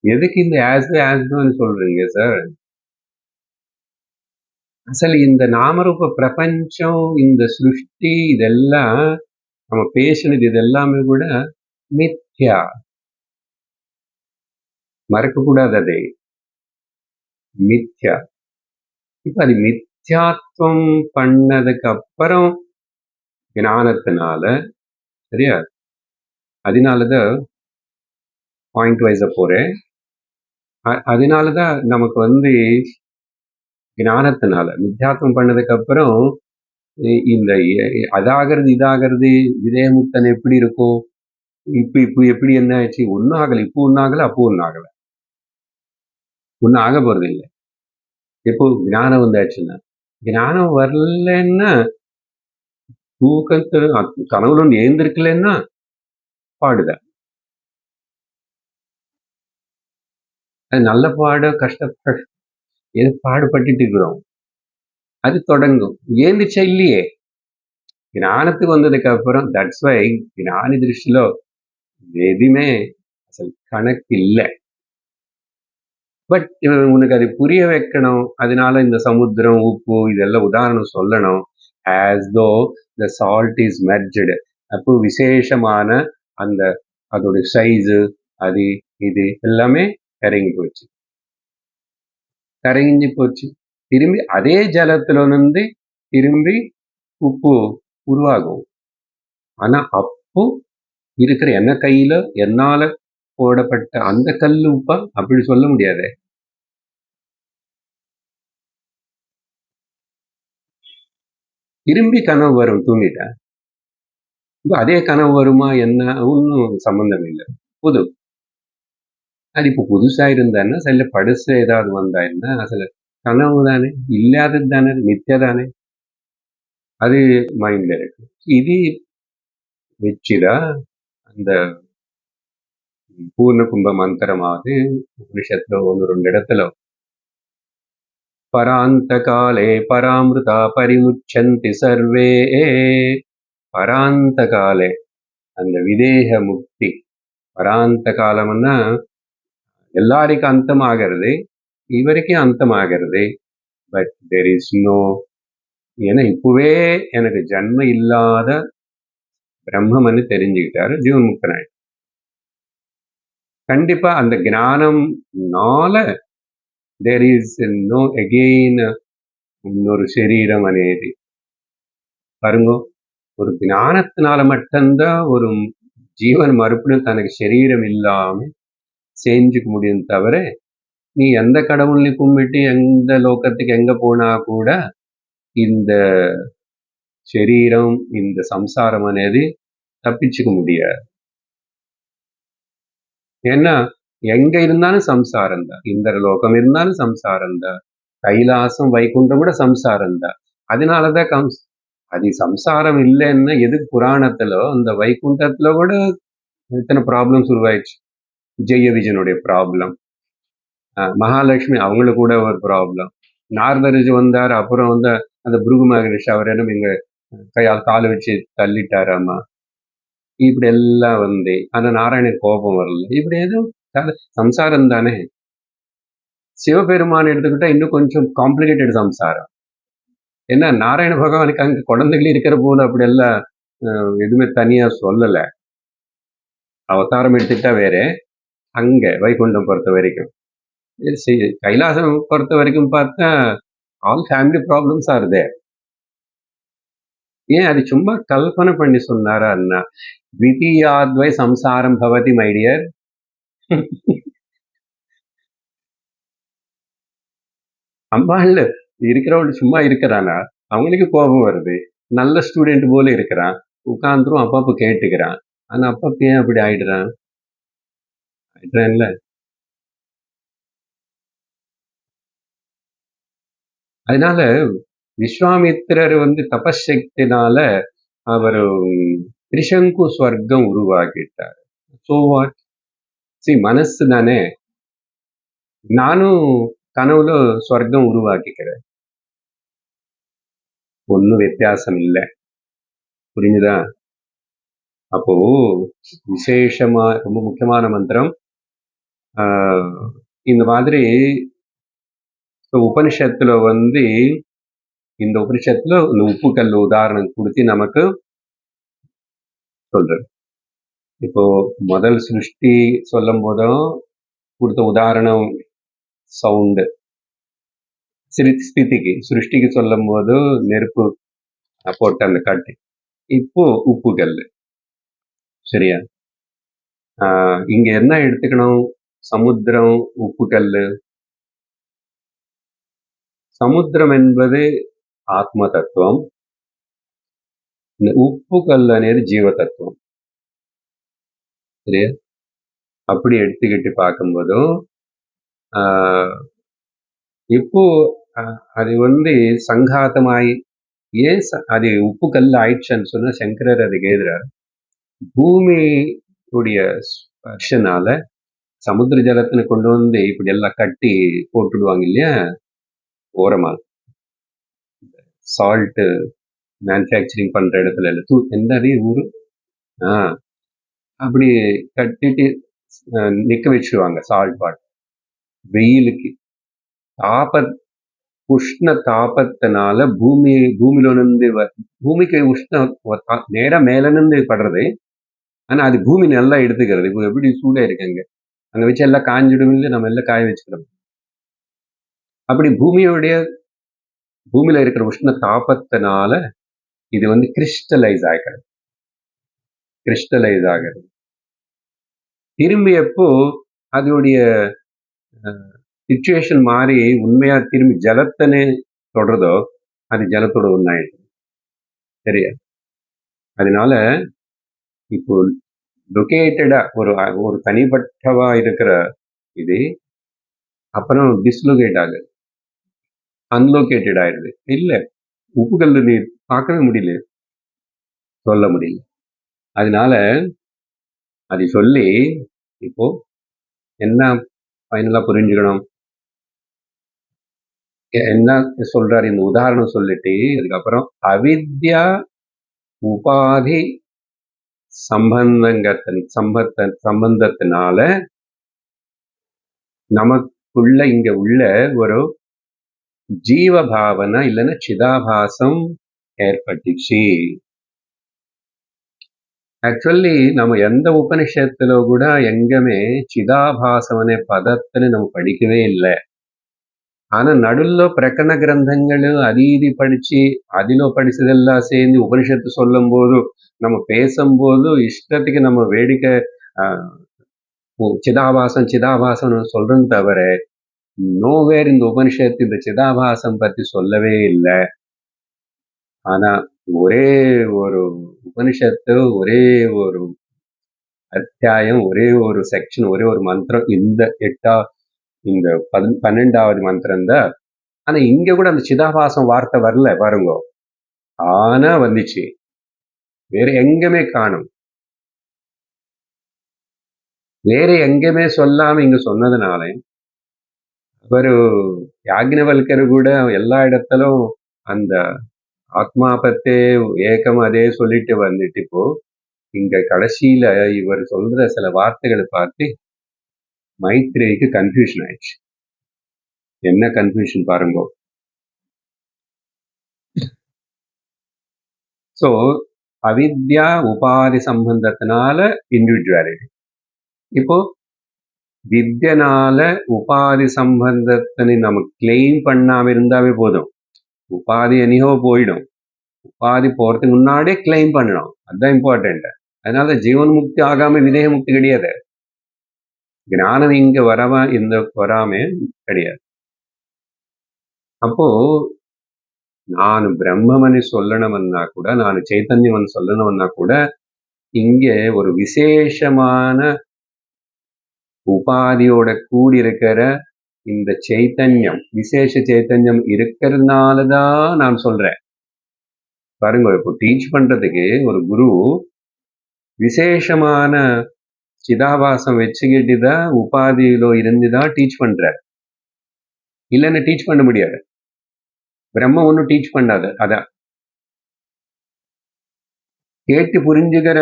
எதுக்கு இந்த as though சொல்றீங்க சார்? அசல் இந்த நாமரூப பிரபஞ்சம், இந்த சிருஷ்டி, இதெல்லாம் நம்ம பேசினது இதெல்லாமே கூட மித்யா, மறக்கக்கூடாது. அதை மித்யா. இப்ப அது மித்யாத்வம் பண்ணதுக்கு அப்புறம் ஞானத்தினால, சரியா? அதனாலதான் பாயிண்ட் வைஸா போறேன். அதனாலதான் நமக்கு ஞானத்தினால மித்யாத்வம் பண்ணதுக்கு அப்புறம் இந்த அதாகிறது இதாகிறது விதேமுக்தன் எப்படி இருக்கும், இப்ப எப்படி என்ன ஆச்சு, ஒன்னும் ஆகல, இப்போ ஒன்னும் ஆகல, அப்போ ஒன்னும் ஆகல, ஒன்னும் ஆக போறது இல்லை. எப்போ ஞானம் வந்தாச்சுன்னா, ஞானம் வரலன்னா, தூக்கத்துல கனவுல ஒன்று ஏந்திருக்கலன்னா பாடுதான். அது நல்ல பாடு, எது பாடுபட்டு இருக்கிறோம், அது தொடங்கும். ஏந்திரிச்சா இல்லையே, ஞானத்துக்கு வந்ததுக்கு அப்புறம். தட்ஸ் வை ஞானி திருஷ்டிலோ எதுவுமே அசல் கணக்கு இல்லை. பட் உனக்கு அது புரிய வைக்கணும். அதனால இந்த சமுத்திரம், உப்பு, இதெல்லாம் உதாரணம் சொல்லணும். as though the salt is merged. அப்போ விசேஷமான அந்த அதோட சைஸு, அது இது எல்லாமே கரைஞ்சி போச்சு. திரும்பி அதே ஜலத்துல திரும்பி உப்பு உருவாகும். ஆனா அப்போ இருக்கிற என்ன கையில என்னால போடப்பட்ட அந்த கல்லு உப்பா அப்படி சொல்ல முடியாது. திரும்பி கனவு வரும் தூங்கிட்டேன். இப்ப அதே கனவு வருமா என்ன, ஒன்னும் சம்பந்தம் இல்லை. புது அது இப்போ புதுசா இருந்தான்னா, சில படுசு ஏதாவது வந்தா என்ன, அசல கனவு தானே, இல்லாதது தானே, நித்திய தானே, அது மைண்ட்ல இருக்கு. இது வச்சுதான் அந்த பூர்ண கும்ப மந்திரமாவது உபனிஷத்துல 1-2 இடத்துல பராந்த காலே பராமிருதா பரிமுச்சந்தி சர்வே. பராந்த காலே அந்த விதேக முக்தி, பராந்த காலம்னா எல்லாருக்கும் அந்தமாகிறது, இவருக்கே அந்தமாகிறது. பட் தெர் இஸ் நோ, ஏன்னா இப்பவே எனக்கு ஜன்ம இல்லாத பிரம்மம்னு தெரிஞ்சுக்கிட்டாரு ஜீவன்முக்தனாய். கண்டிப்பா அந்த ஞானம்னால தேர் இஸ் நோ அகெயின் இன்னொரு சரீரம் అనేది. பாருங்க, ஒரு ஞானத்தினால மட்டும்தான் ஒரு ஜீவன் மறுபடியும் தனக்கு சரீரம் இல்லாம செஞ்சுக்க முடியும். தவிர நீ எந்த கடவுளையும் கும்பிட்டு எந்த லோகத்துக்கு எங்க போனா கூட இந்த சரீரம், இந்த சம்சாரம் అనేది தப்பிச்சுக்க முடியாது. ஏன்னா எங்க இருந்தாலும் சம்சாரம் தான், இந்த லோகம் இருந்தாலும் சம்சாரம் தான், கைலாசம் வைகுண்டம் கூட சம்சாரம் தான். அதனாலதான் அது சம்சாரம் இல்லைன்னா எதுக்கு புராணத்துல அந்த வைகுண்டத்துல கூட இத்தனை ப்ராப்ளம்ஸ் உருவாயிடுச்சு. ஜெய விஜயனுடைய ப்ராப்ளம், மகாலட்சுமி அவங்களுக்கு கூட ஒரு ப்ராப்ளம், நாரதரிஜி வந்தார், அப்புறம் அந்த புருகு மகரிஷி அவர் என்ன இங்க கையால் காலை வச்சு தள்ளிட்டாராமா, இப்படி எல்லாம் ஆனா நாராயணன் கோபம் வரல. இப்படி எதுவும் சம்சாரம் தானே. சிவபெருமான் எடுத்துக்கிட்டா இன்னும் கொஞ்சம் காம்ப்ளிகேட்டட் சம்சாரம். ஏன்னா நாராயண பகவானுக்கு அங்க குழந்தைகள் இருக்கிற போது அப்படி எல்லாம் எதுவுமே தனியா சொல்லல. அவதாரம் எடுத்துக்கிட்டா வேற, அங்க வைகுண்டம் பொறுத்த வரைக்கும் கைலாசம் பொறுத்த வரைக்கும் பார்த்தா all family problems are there. ஏன் அது சும்மா கல்பனை பண்ணி சொன்னாரா அண்ணா? த்விதீயாத்வை சம்சாரம் பவதி மை டியர். அம்பாள் இருக்கிறவள் சும்மா இருக்கிறானா? அவங்களுக்கு கோபம் வருது. நல்ல ஸ்டூடெண்ட் போல இருக்கிறான், உட்காந்துரும் அப்பப்போ கேட்டுக்கிறான். ஆனா அப்பப்ப ஏன் அப்படி ஆயிடுறான்? ஆயிடுறான்ல. அதனால விஸ்வாமித்திரர் தபசக்தினால அவர் திரிசங்கு ஸ்வர்க்கம் உருவாக்கிட்டார். So what? மனசு தானே. நானும் கனவுல ஸ்வர்க்கம் உருவாக்கிக்கிறேன், ஒன்றும் வித்தியாசம் இல்லை. புரிஞ்சுதா? அப்போ விசேஷமா ரொம்ப முக்கியமான மந்திரம். இந்த மாதிரி உபனிஷத்துல இந்த உபனிஷத்துல இந்த உப்புக்கல் உதாரணம் கொடுத்து நமக்கு சொல்றது. இப்போ முதல் சிருஷ்டி சொல்லும் போதும் கொடுத்த உதாரணம் சவுண்டு, ஸ்திதிக்கு சிருஷ்டிக்கு சொல்லும் போது நெருப்பு போட்ட அந்த காட்டு. இப்போ உப்புக்கல். சரியா? இங்க என்ன எடுத்துக்கணும்? சமுத்திரம், உப்புக்கல். சமுத்திரம் என்பது ஆத்ம தத்துவம், இந்த உப்புக்கல் అనేది ஜீவ தத்துவம். சரியா? அப்படி எடுத்துக்கிட்டு பார்க்கும்போதும் இப்போ அது சங்காத்தமாய் ஏன் அது உப்புக்கல் ஆயிடுச்சுன்னு சொன்னா சங்கரர் அதுக்கு எழுதுறாரு. பூமியுடைய ஸ்பர்ஷனால சமுத்திர ஜலத்துல கொண்டு இப்படி எல்லாம் கட்டி போட்டுடுவாங்க இல்லையா, ஓரமா சால்ட் மேனுஃபேக்சரிங் பண்ற இடத்துல எந்த ஊரு அப்படி கட்டிட்டு நிக்க வச்சிருவாங்க சால்ட் வாட்டர். வெயிலுக்கு உஷ்ண தாபத்தினால பூமிக்கு உஷ்ணம் நேரா மேல இருந்து படுறது. ஆனா அது பூமி நல்லா எடுத்துக்கிறது. இப்போ எப்படி சூடா இருக்குங்க, அங்க வச்சு எல்லாம் காஞ்சிடும் இல்லை, நம்ம எல்லாம் காய வச்சுக்கிறோம். அப்படி பூமியில இருக்கிற உஷ்ண தாபத்தினால இது கிறிஸ்டலைஸ் ஆகிறது. திரும்பி எப்போ அதோடைய சிச்சுவேஷன் மாறி உண்மையா திரும்பி ஜலத்தனே தொடர்றதோ அது ஜலத்தோட ஒன்னாயிடுது. சரியா? அதனால இப்போ லொகேட்டடா ஒரு தனிப்பட்டவா இருக்கிற இது அப்புறம் டிஸ்லொகேட் ஆகுது, அன்லொகேட்டட் ஆயிடுது. இல்ல, உப்புக்கல் நீ பார்க்கவே முடியல, சொல்ல முடியல. அதனால அதை சொல்லி இப்போ என்ன ஃபைனலா புரிஞ்சுக்கணும்? என்ன சொல்றாரு இந்த உதாரணம் சொல்லிட்டு அதுக்கப்புறம் அவித்யா உபாதி சம்பந்தத்தினால நமக்குள்ள இங்க உள்ள ஒரு ஜீவபாவனை இல்லைன்னா சிதாபாசம் ஏற்பட்டுச்சு. ஆக்சுவலி நம்ம எந்த உபனிஷத்துல கூட எங்கமே சிதாபாசம் அనే பதத்தை நம்ம படிக்கவே இல்லை. ஆனா நடுல பிரகரண கிரந்தங்கள் அதீதி படிச்சு அதிலோ படிச்சதெல்லாம் சேர்ந்து உபனிஷத்து சொல்லும் போது நம்ம பேசும்போது இஷ்டத்துக்கு நம்ம வேடிக்கை சிதாபாசம் சிதாபாசம் சொல்றோம் தவிர நோவேர் இந்த உபனிஷத்து இந்த சிதாபாசம் பத்தி சொல்லவே இல்லை. ஆனா ஒரே ஒரு உபனிஷத்து, ஒரே ஒரு அத்தியாயம், ஒரே ஒரு செக்ஷன், ஒரே ஒரு மந்திரம், இந்த 12வது மந்திரம் தான். ஆனா இங்க கூட அந்த சிதாபாசம் வார்த்தை வரல பாருங்க, ஆனா வந்துச்சு, வேற எங்கேயுமே காணும். வேற எங்கேயுமே சொல்லாம இங்க சொன்னதுனால ஒரு யாக்ஞவல்கர் கூட எல்லா இடத்திலும் அந்த ஆத்மா பத்தே ஏக்கம் அதே சொல்லிட்டு வந்துட்டு இப்போ இங்க கடைசியில இவர் சொல்ற சில வார்த்தைகளை பார்த்து மைத்ரேயிக்கு கன்ஃபியூஷன் ஆயிடுச்சு. என்ன கன்ஃபியூஷன் பாருங்க. ஸோ அவித்யா உபாதி சம்பந்தத்தினால இண்டிவிஜுவாலிட்டி. இப்போ வித்யனால உபாதி சம்பந்தத்தினை நம்ம கிளைம் பண்ணாம இருந்தாவே போதும். உபாதி எனியோ போயிடும். உபாதி போறதுக்கு முன்னாடியே கிளைம் பண்ணணும். அதுதான் இம்பார்ட்டன்ட். அதனால ஜீவன் முக்தி ஆகாம விதேக முக்தி கிடையாது. ஞானம் இங்க வராம கிடையாது. அப்போ நான் பிரம்மமனி சொல்லணும்னா கூட, நான் சைத்தன்யம் சொல்லணும்னா கூட, இங்கே ஒரு விசேஷமான உபாதியோட கூடி இருக்கிற இந்த சைத்தன்யம், விசேஷ சைத்தன்யம் இருக்கிறதுனாலதான் நான் சொல்றேன். பாருங்க, இப்போ டீச் பண்றதுக்கு ஒரு குரு விசேஷமான சிதாபாசம் வச்சுக்கிட்டுதான் உபாதியிலோ இருந்துதான் டீச் பண்றார். இல்லைன்னு டீச் பண்ண முடியாது. பிரம்ம ஒன்னும் டீச் பண்ணாது. அதான் கேட்டு புரிஞ்சுக்கிற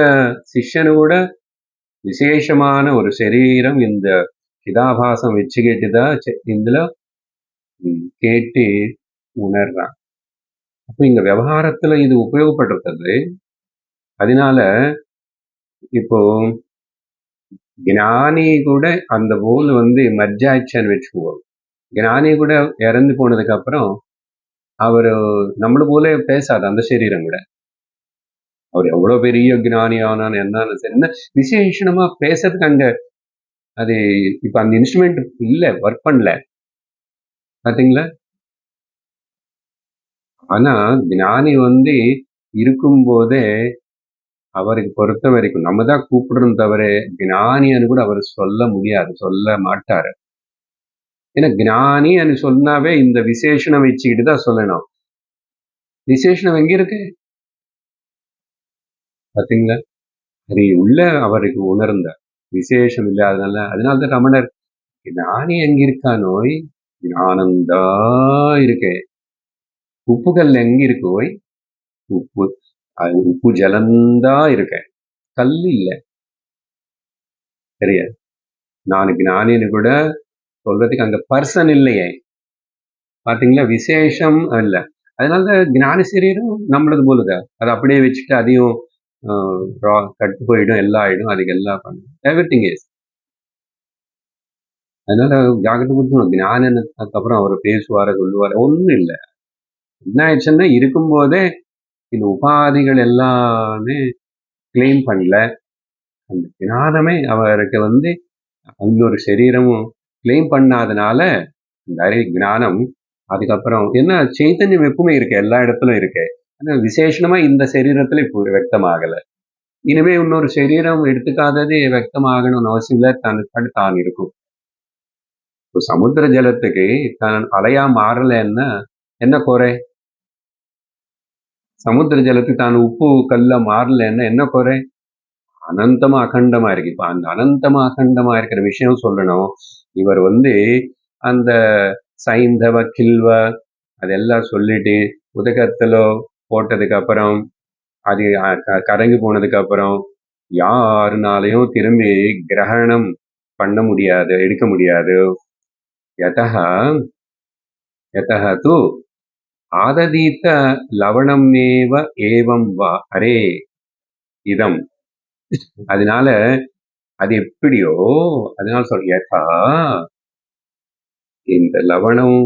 சிஷ்யனு கூட விசேஷமான ஒரு சரீரம் இந்த சிதாபாசம் வச்சுக்கிட்டுதான் இதுல கேட்டு உணர்றான். அப்ப இங்க விவகாரத்துல இது உபயோகப்படுறது. அதனால இப்போ ஞானி கூட அந்த போல் மர்ஜாய்ச்சான்னு வச்சுக்குவோம். ஞானி கூட இறந்து போனதுக்கு அப்புறம் அவரு நம்மள போல பேசாது அந்த சரீரம் கூட. அவர் எவ்வளவு பெரிய ஞானி ஆனான்னு என்ன விசேஷமா பேசுறதுக்கு அங்க அது இப்ப அந்த இன்ஸ்ட்ருமெண்ட் இல்ல, ஒர்க் பண்ணல. பாத்தீங்களா? ஆனா ஞானி இருக்கும் போதே அவருக்கு பொறுத்த வரைக்கும் நம்ம தான் கூப்பிடுறோம் தவிர ஞானின்னு கூட அவர் சொல்ல முடியாது, சொல்ல மாட்டாரு. ஏன்னா ஞானின்னு சொன்னாவே இந்த விசேஷனம் வச்சுக்கிட்டு தான் சொல்லணும். விசேஷனம் எங்க இருக்கு பாத்தீங்களா? அது உள்ள அவருக்கு உணர்ந்த விசேஷம் இல்லாதனால, அதனால்தான் ரமணர் ஞானி எங்க இருக்கானோய், ஞானந்தா இருக்கே. உப்புகள் எங்க இருக்கோய், உப்பு உப்பு ஜலந்தா இருக்க, கல் இல்ல. சரியா? நானுக்கு ஞானின்னு கூட சொல்றதுக்கு அங்க பர்சன் இல்லையே. பாத்தீங்களா? விசேஷம் இல்ல. அதனால ஞான சரீரம் நம்மளது போலதான். அதை அப்படியே வச்சுட்டு அதையும் கட்டு போயிடும், எல்லாம் ஆயிடும், அதுக்கு எல்லாம் பண்ணும். Everything is. அதனால ஜாகிரதை கொடுக்கணும். ஞானத்துக்கு அப்புறம் அவர் பேசுவார சொல்லுவார ஒண்ணும் இல்லை. என்ன ஆயிடுச்சுன்னா இருக்கும்போதே இந்த உபாதிகள் எல்லாமே கிளைம் பண்ணல. அந்த ஞானமே அவருக்கு இன்னொரு சரீரமும் கிளைம் பண்ணாதனால இந்த ஞானம் அதுக்கப்புறம் என்ன சைத்தன்யம் எப்பவுமே இருக்கு, எல்லா இடத்துலும் இருக்கு. ஆனா விசேஷமா இந்த சரீரத்துல இப்போ வியக்தமாகல. இனிமே இன்னொரு சரீரம் எடுத்துக்காதது வியக்தமாகணும்னு அவசியம் இல்லை. தான் இருக்கும். இப்போ சமுத்திர ஜலத்துக்கு தான் அலையா மாறலன்னா என்ன குறை? சமுத்திர ஜலத்துக்கு தான் உப்பு கல்ல மாறலன்னா என்ன குறை? அனந்தமா அகண்டமா இருக்கு. இப்ப அந்த அனந்தமா அகண்டமா இருக்கிற விஷயம் சொல்லணும். இவர் அந்த சைந்தவ கில்வ அதெல்லாம் சொல்லிட்டு உதகத்துல போட்டதுக்கு அப்புறம் அது கரங்கி போனதுக்கு அப்புறம் யாருனாலையும் திரும்பி கிரகணம் பண்ண முடியாது, எடுக்க முடியாது. யதஹ தூ ஆததீத்த லவணமேவ ஏவம் வா அரே இதம். அதனால அது எப்படியோ, அதனால யதா இந்த லவணம்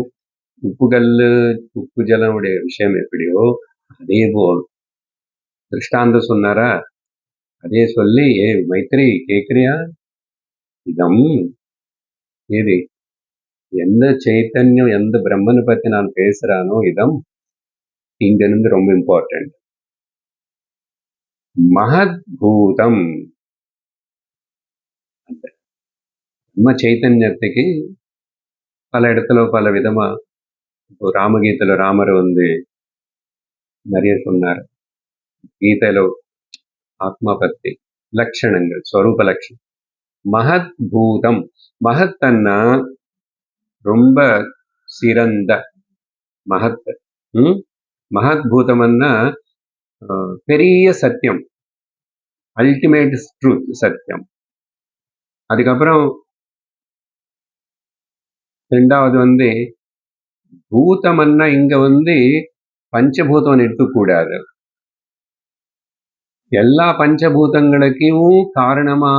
உப்பு ஜலனுடைய விஷயம் எப்படியோ அதே போல் திருஷ்டாந்தம் சொன்னாரா, அதே சொல்லி மைத்ரி கேக்குறியா, இதம் ஏது எந்த சைத்தன்யம் எந்த பிரம்மனை பத்தி நான் பேசுறானோ இதம் இங்க இருந்து ரொம்ப இம்பார்ட்டன்ட். மகத் பூதம். நம்ம சைத்தன்யத்துக்கு பல இடத்துல பல விதமா, இப்போ ராமகீதையில ராமர் நிறைய சொன்னார். கீதையில ஆத்மா பத்தி லட்சணங்கள், ஸ்வரூப லட்சணம். மகத் பூதம். மகத்தன்னா ரொம்ப சிறந்த மகத். மகத் பூதம்னா பெரிய சத்தியம், அல்டிமேட் ட்ரூத், சத்தியம். அதுக்கப்புறம் ரெண்டாவது பூதம்னா இங்க பஞ்சபூதம் எடுத்துக்கூடாது. எல்லா பஞ்சபூதங்களுக்கும் காரணமா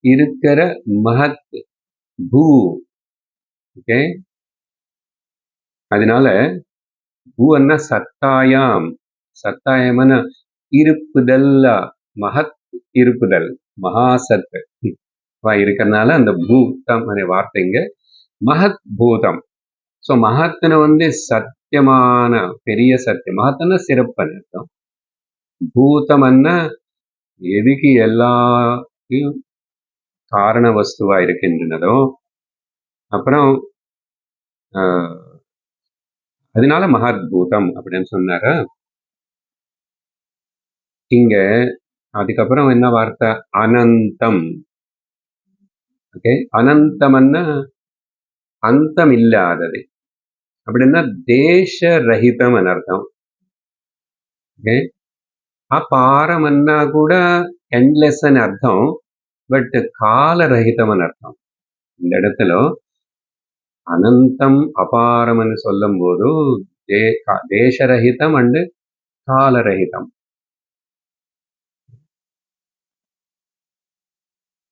இருக்கிற மகத் பூ. ஓகே, அதனால பூன்னா சத்தாயாம், சத்தாயமான இருப்புதல், மகத் இருப்புதல், மகாசத் இருக்கிறதுனால அந்த பூதம் வார்த்தைங்க மகத் பூதம். ஸோ மகத்துன்னு சத்தியமான பெரிய சத்தியம், மகத்துன்னா சிறப்புன்னு அர்த்தம். பூதம்னா எதுக்கு எல்லாத்தையும் காரண வஸ்துவா இருக்கின்றனதோ, அப்புறம் அதனால மகத்பூதம் அப்படின்னு சொன்னாரா. இங்க அதுக்கப்புறம் என்ன வார்த்தை? அனந்தம். ஓகே, அனந்தம்னா அந்தம் இல்லாதது அப்படின்னா தேச ரஹிதம் அர்த்தம். ஓகே, அபாரம்னா கூட எண்ட்லெஸ் அர்த்தம், பட் காலரஹிதம் அர்த்தம். இந்த இடத்துல அனந்தம் அபாரம்னு சொல்லும் போது தேசரஹிதம் அண்டு காலரஹிதம்.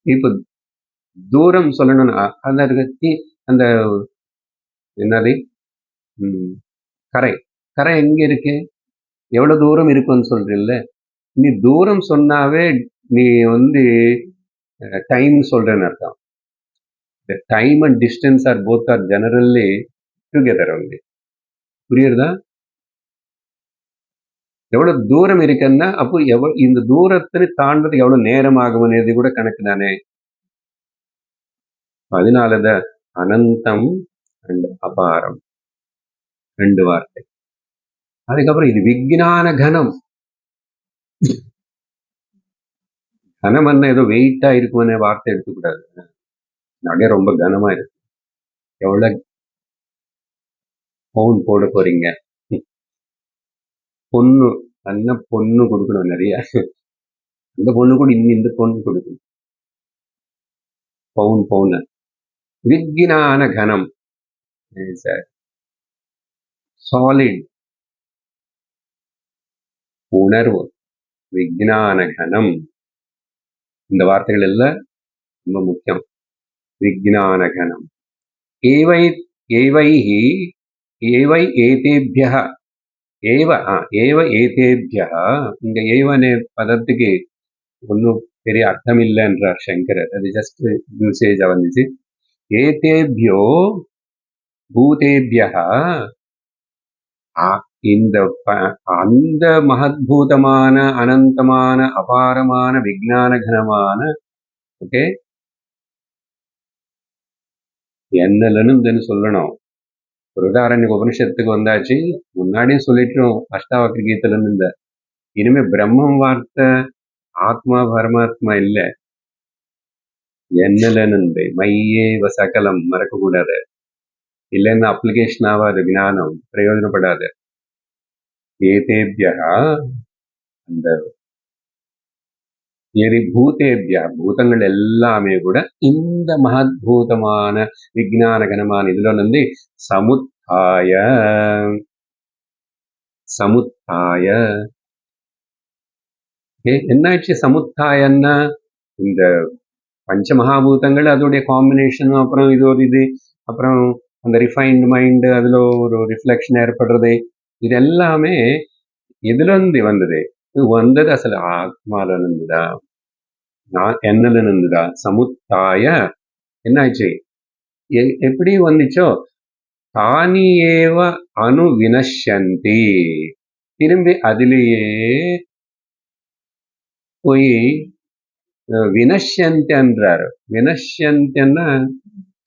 இப்ப தூரம் சொல்லணும்னா அந்த என்னது கரை, கரை எங்க இருக்கு, எவ்வளவு தூரம் இருக்குன்னு சொல்றீல்ல. நீ தூரம் சொன்னாவே நீ டைம் சொல்றேன்னு அர்த்தம். The time and distance are both are generally together only. புரியுறதா? எவ்வளவு தூரம் இருக்குன்னா அப்போ இந்த தூரத்தை தாண்டதுக்கு எவ்வளவு நேரம் ஆகும் கூட கணக்கு தானே. அதனாலதான் அனந்தம் அண்ட் அபாரம் ரெண்டு வார்த்தை. அதுக்கப்புறம் இது விஞ்ஞான கனம். கனம் என்ன ஏதோ வெயிட்டா இருக்கும்னு வார்த்தை எடுத்துக்கூடாது. நகை ரொம்ப கனமா இருக்கு. எவ்வளவு பவுன் போட போறீங்க? பொண்ணு நல்ல பொண்ணு கொடுக்கணும் நிறைய. அந்த பொண்ணு கூட இந்த பொண்ணு கொடுக்கணும். பவுன் விஞ்ஞான கனம், சாலிட் உணர்வு, விஞ்ஞான கனம். இந்த வார்த்தைகள் எல்லாம் ரொம்ப முக்கியம். விஞ்ஞான கனம். ஏவை ஏவைஹி ஏவை ஏதேபியஹ ஏவ ஏவ ஏதேபியஹ. இந்த ஏவனே பதத்துக்கு ஒன்றும் பெரிய அர்த்தம் இல்லை என்றார் சங்கரர். அது ஜஸ்ட் யூசேஜா வந்துச்சு. ஏதேபியோ பூதேபியஹ, இந்த அந்த மகத்பூதமான அனந்தமான அபாரமான விஞ்ஞான கனமான ஓகே என்னன்னு சொல்லணும். ஒரு உதாரணத்துக்கு உபனிஷத்துக்கு வந்தாச்சு, முன்னாடியே சொல்லிட்டோம் அஷ்டாவக்ர கீதையில இருந்து. இனிமே பிரம்மம் வார்த்தை ஆத்மா பரமாத்மா இல்ல, என்னலன்னு மையே சகலம் மறக்க கூடாது. இல்லைன்னா அப்ளிகேஷன் ஆகாது, ஞானம் பிரயோஜனப்படாது. ஏதேபியா அந்த பூதேபியா பூதங்கள் எல்லாமே கூட இந்த மகத்பூதமான விஞ்ஞான கனமான இதுல சமுத்தாய சமுத்தாய என்னாச்சு? சமுத்தாயன்னா இந்த பஞ்ச மகாபூதங்கள் அதோடைய காம்பினேஷனும், அப்புறம் இது ஒரு இது, அப்புறம் அந்த ரிஃபைன்டு மைண்டு அதுல ஒரு ரிஃப்ளெக்ஷன் ஏற்படுறது, இது எல்லாமே எதுல இருந்து வந்தது? வந்தது அசలు ஆத்மால இருந்துதா, என்னல இருந்துதா? சமுத்தாய என்னாச்சு? எப்படி வந்துச்சோ தானியேவ அணு வினஷந்தி, திரும்பி அதிலேயே போய் வினஷந்தின்றாரு. வினஷந்தின்னா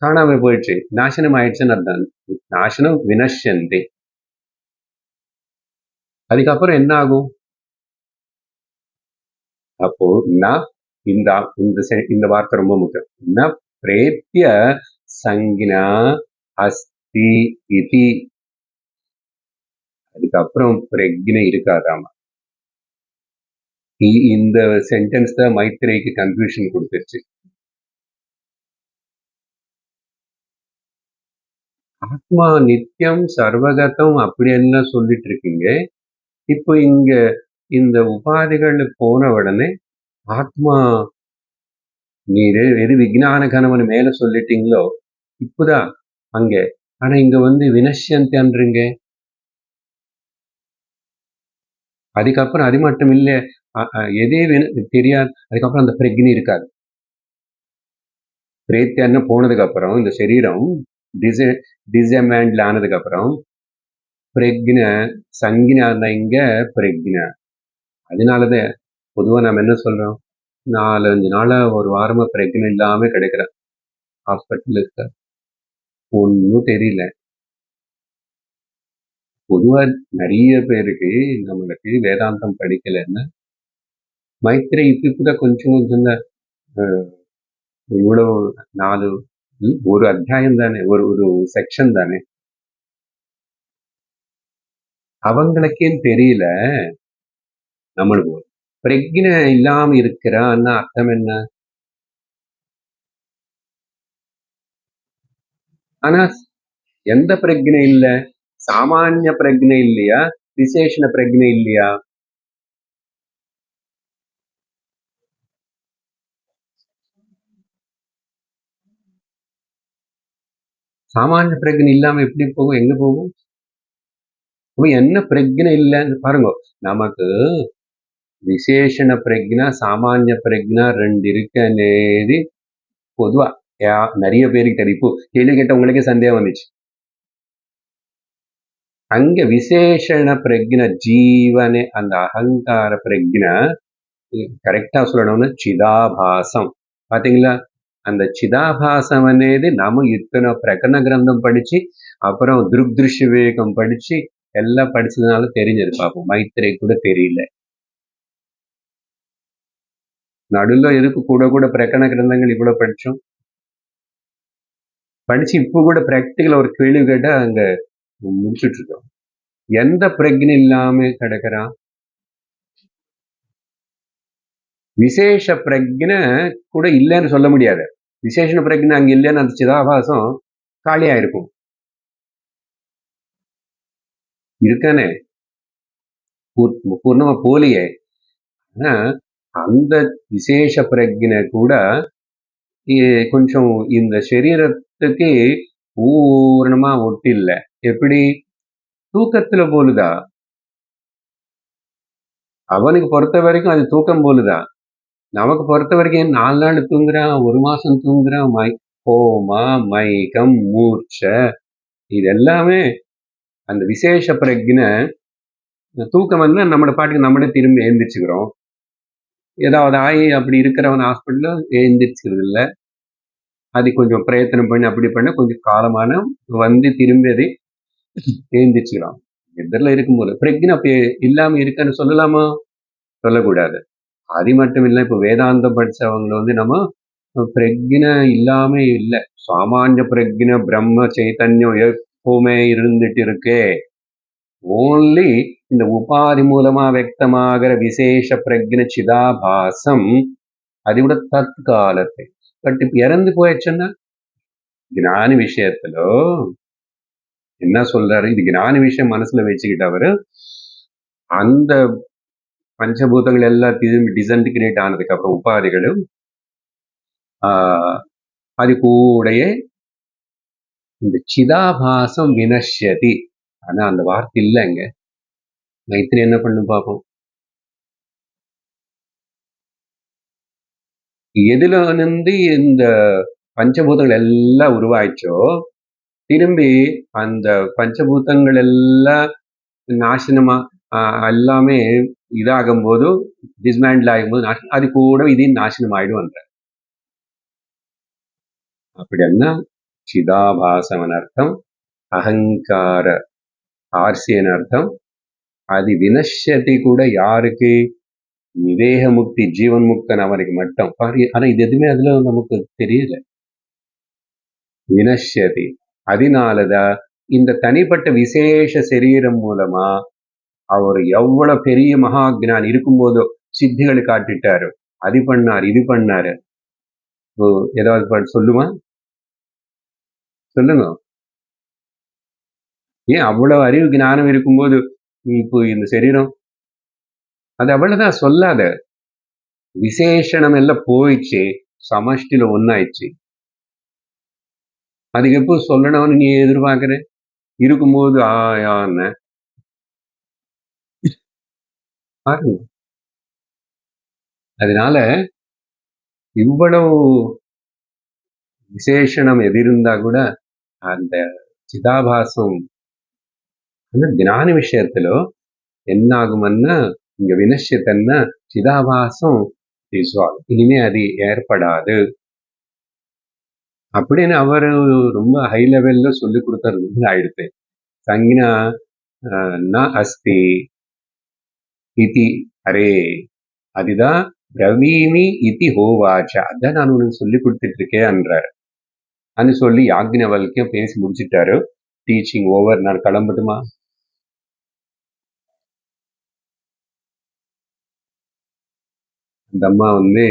காணாம போயிடுச்சு, நாசனம் ஆயிடுச்சுன்னு அர்த்தம். நாசனம் வினஷந்தி. அதுக்கப்புறம் என்ன ஆகும்? அப்போ இந்த வார்த்தை ரொம்ப முக்கியம். ந பிரேத்திய சங்கினா அஸ்தி இதி. அதுக்கப்புறம் பிரக்ஞை இருக்காதாமா. இந்த சென்டென்ஸ் தான் மைத்ரேயிக்கு கன்ஃபியூஷன் கொடுத்துருச்சு. ஆத்மா நித்தியம் சர்வகதம் அப்படி என்ன சொல்லிட்டு இருக்கீங்க. இப்போ இங்க இந்த உபாதிகள் போன உடனே ஆத்மா நீரு எது விஞ்ஞான கனவுன்னு மேல சொல்லிட்டீங்களோ இப்பதான் அங்க. ஆனா இங்க வினஷ்யந்தன்றீங்க. அதுக்கப்புறம் அது மட்டும் இல்ல, எதே தெரியாது. அதுக்கப்புறம் அந்த பிரக்னி இருக்காது. பிரேத்தியான்னு போனதுக்கு அப்புறம் இந்த சரீரம் டிசமேண்ட்ல ஆனதுக்கு அப்புறம் பிரக்ன சங்கினா இங்க பிரக்ன. அதனாலதான் பொதுவா நம்ம என்ன சொல்றோம், 4-5 நாளா ஒரு வாரமா பிரக்ன இல்லாம கிடைக்கிறேன், ஹாஸ்பிட்டல் இருக்க, ஒன்னும் தெரியல. பொதுவா நிறைய பேருக்கு நம்மளுக்கு வேதாந்தம் படிக்கலன்னா மைத்திரை இப்பதான் கொஞ்சம் கொஞ்சம் தான், இவ்வளவு 4 ஒரு அத்தியாயம் தானே, ஒரு ஒரு செக்ஷன் தானே, அவங்களுக்கே தெரியல. நம்மளுக்கு பிரக்ன இல்லாம இருக்கிறான்னா அர்த்தம் என்ன? ஆனா எந்த பிரக்னை இல்ல? சாமானிய பிரக்னை இல்லையா, விசேஷண பிரக்னை இல்லையா? சாமானிய பிரக்னை இல்லாம எப்படி போகும், எங்க போகும்? என்ன பிரக்னை இல்லைன்னு பாருங்க. நமக்கு விசேஷண பிரக்னா சாமானிய பிரக்னா 2 இருக்கு అనేది பொதுவா நிறைய பேருக்கு தெரியும். இப்போ கேள்வி கேட்ட உங்களுக்கே சந்தேகம் வந்துச்சு. அங்க விசேஷண பிரக்ன ஜீவனே அந்த அகங்கார பிரக்ன கரெக்டா சொல்லணும்னு சிதாபாசம். பாத்தீங்களா? அந்த சிதாபாசம் అనేది நம்ம இத்தனை பிரகரண கிரந்தம் படிச்சு அப்புறம் திருஷ்ய விவேகம் படிச்சு எல்லாம் படிச்சதுனால தெரிஞ்சது. பாப்போம், மைத்திரை கூட தெரியல. நடுல எதுக்கு கூட கூட பிரகரண கிரந்தங்கள் இவ்வளவு படிச்சோம், படிச்சு இப்ப கூட பிராக்டிக்கல் ஒரு கேள்வி கேட்டா அங்க முடிச்சுட்டு இருக்கோம். எந்த பிரக்னை இல்லாம கிடக்கிறான்? விசேஷ பிரக்னை கூட இல்லைன்னு சொல்ல முடியாது. விசேஷ பிரக்னை அங்க இல்லைன்னு அந்த சிதாபாசம் காலியா இருக்கும். இருக்கானே, பூர்ணமா போலியே. ஆனா அந்த விசேஷ பிரக்னை கூட கொஞ்சம் இந்த சரீரத்துக்கு பூர்ணமா ஒட்டி இல்ல. எப்படி? தூக்கத்துல போலுதா? அவனுக்கு பொறுத்த வரைக்கும் அது தூக்கம் போலுதான். நமக்கு பொறுத்த வரைக்கும் 4 நாள் தூங்குறான், 1 மாசம் தூங்குறான், கோமா, மயக்கம், மூர்ச்சை, இது எல்லாமே அந்த விசேஷ பிரக்னை. தூக்கம் நம்மளோட பாட்டுக்கு நம்மளே திரும்பி எழுந்திரிச்சுக்கிறோம். ஏதாவது ஆகி அப்படி இருக்கிறவன் ஹாஸ்பிட்டல்ல எழுந்திரிச்சுக்கிறது இல்லை. அது கொஞ்சம் பிரயத்தனம் பண்ணி அப்படி பண்ண கொஞ்சம் காலமான திரும்பி அதை எழுந்திரிச்சுக்கலாம். எதிரில் இருக்கும்போது பிரக்னை அப்ப இல்லாம இருக்குன்னு சொல்லலாமா? சொல்லக்கூடாது. அது மட்டும் இல்லை, இப்போ வேதாந்தம் படிச்சவங்க நம்ம பிரக்னை இல்லாம இல்லை, சாமானிய பிரக்னை பிரம்ம சைத்தன்யம் எப்பவுமே இருந்துட்டு இருக்கே. ஓன்லி இந்த உபாதி மூலமா வியக்தமாகிற விசேஷ பிரக்ன சிதாபாசம் அது கூட தற்காலத்தை. பட் இப்ப இறந்து போயிடுச்சுன்னா ஞான விஷயத்துல என்ன சொல்றாரு, இது ஞான விஷயம் மனசுல வச்சுக்கிட்டவரு அந்த பஞ்சபூதங்கள் எல்லாத்தையும் டிசன்டிகிரேட் ஆனதுக்கு அப்புறம் உபாதிகளும் அது கூடயே இந்த சிதாபாசம் வினஷ்யதி. ஆனா அந்த வார்த்தை இல்லைங்க. மைத்திரி என்ன பண்ணும் பார்ப்போம். எதுல இந்த பஞ்சபூதங்கள் எல்லாம் உருவாயிச்சோ திரும்பி அந்த பஞ்சபூதங்கள் எல்லாம் நாசனமா எல்லாமே இதாகும் போது டிஸ்மேண்டில் ஆகும்போது அது கூட இதையும் நாசனம் ஆயிடும். அப்படின்னா சிதாபாசவன் அர்த்தம், அகங்கார ஆர்சியன் அர்த்தம். அது வினஷ்யதி கூட யாருக்கு? விவேக முக்தி ஜீவன் முக்தன் அவருக்கு மட்டும். ஆனா இது எதுவுமே அதுல நமக்கு தெரியல. வினஷ்யதி. அதனாலதான் இந்த தனிப்பட்ட விசேஷ சரீரம் மூலமா அவர் எவ்வளவு பெரிய மகாஜான் இருக்கும்போதோ சித்திகளை காட்டிட்டாரு, அது பண்ணாரு, இது பண்ணாரு. ஏதாவது சொல்லுமா? சொல்லுங்க. ஏன் அவ்வளவு அறிவு ஞானம் இருக்கும்போது இப்போ இந்த சரீரம் அது அவ்வளவுதான் சொல்லாத. விசேஷணம் எல்லாம் போயிடுச்சு. சமஷ்டில ஒன்னாயிடுச்சு. அதுக்கு எப்போ சொல்லணும்னு நீ எதிர்பார்க்கிற? இருக்கும்போது ஆயான்னு பாருங்க. அதனால இவ்வளவு விசேஷணம் எது இருந்தா கூட அந்த చిదాభాసం ಅಂದ್ರೆ ಜ್ಞಾನ ವಿಷಯத்திலோ என்ன ஆகும்னா இங்க வினஷ்யத்தன்னா சிதாபாசம் dissolve. இனிமே அது ஏற்படாது அப்படின்னு அவரு ரொம்ப ஹை லெவல்ல சொல்லி கொடுத்தது ஆயிடுது. சஞ்ஞா ந அஸ்தி இதி அரே அதுதான் பிரவீமி இதி ஹோவாச்ச, அதான் நான் உனக்கு சொல்லி கொடுத்துட்டு இருக்கேன் என்றார். அன்னு சொல்லி யாக்ஞவல்கியம் பேசி முடிச்சிட்டாரு. Teaching over. நான் கிளம்பட்டுமா? அந்த அம்மா வந்து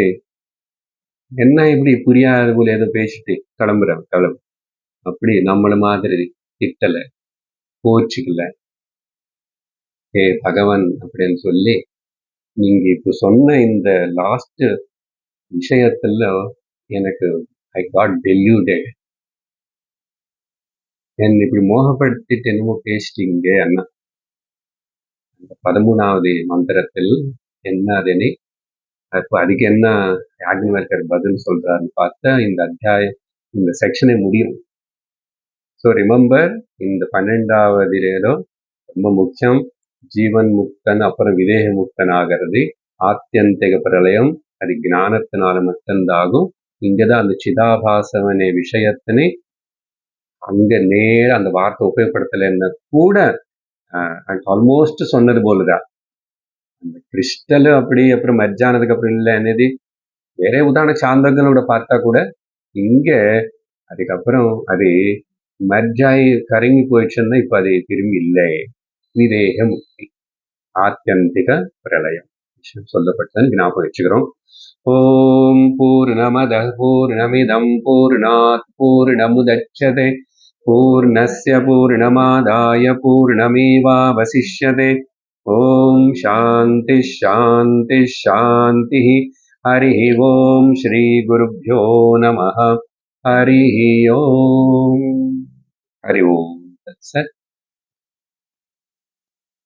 என்ன இப்படி புரியாத போல ஏதோ பேசிட்டு கிளம்புறேன் கிளம்பு அப்படி நம்மள மாதிரி திட்டல, கோச்சிக்கல. ஏ பகவான் அப்படின்னு சொல்லி நீங்க இப்ப சொன்ன இந்த லாஸ்ட் விஷயத்துல எனக்கு ஐ காட் டெல்யூடட். என்ன இப்படி மோகப்படுத்திட்டு என்னமோ பேசிட்டீங்க அண்ணா. அந்த 13வது மந்திரத்தில் என்ன அதனை அப்ப அதுக்கு என்ன யாக்ஞவல்கர் பதில் சொல்றாருன்னு பார்த்தா இந்த அத்தியாயம் இந்த செக்ஷனை முடியும். ஸோ ரிமெம்பர் இந்த 12வது ரொம்ப முக்கியம். ஜீவன் முக்தன் அப்புறம் விதேக முக்தன் ஆகிறது. ஆத்தியந்திக பிரளயம் அது ஞானத்தினால மட்டும்தாகும். இங்கதான் அந்த சிதாபாசவனே விஷயத்தினை அங்க நேர அந்த வார்த்தை உபயோகப்படுத்தலைன்னு கூட ஆல்மோஸ்ட் சொன்னது போலதான். அந்த கிறிஸ்டல் அப்படி அப்புறம் மர்ஜானதுக்கு அப்புறம் இல்லை என்னது வேற உதாரண சாந்தங்களோட பார்த்தா கூட இங்க அதுக்கப்புறம் அது மர்ஜாயி கரங்கி போயிடுச்சுன்னா இப்ப அது திரும்பி இல்லை. விதேக முக்தி ஆத்தியந்திக பிரளயம் சொல்லப்பட்டதுன்னு ஞாபகம் வச்சுக்கிறோம். ஓம் பூர்ணமத பூர்ணமிதம் பூர்ணாத் பூர்ணமுதச்யதே பூர்ணஸ்ய பூர்ணமாதாய பூர்ணமேவாவசிஷ்யதே. ஓம் சாந்தி சாந்தி சாந்தி. ஹரி ஓம் ஸ்ரீ குருப்யோ நமः. ஹரி ஓம். ஹரி ஓம் தத்சத்.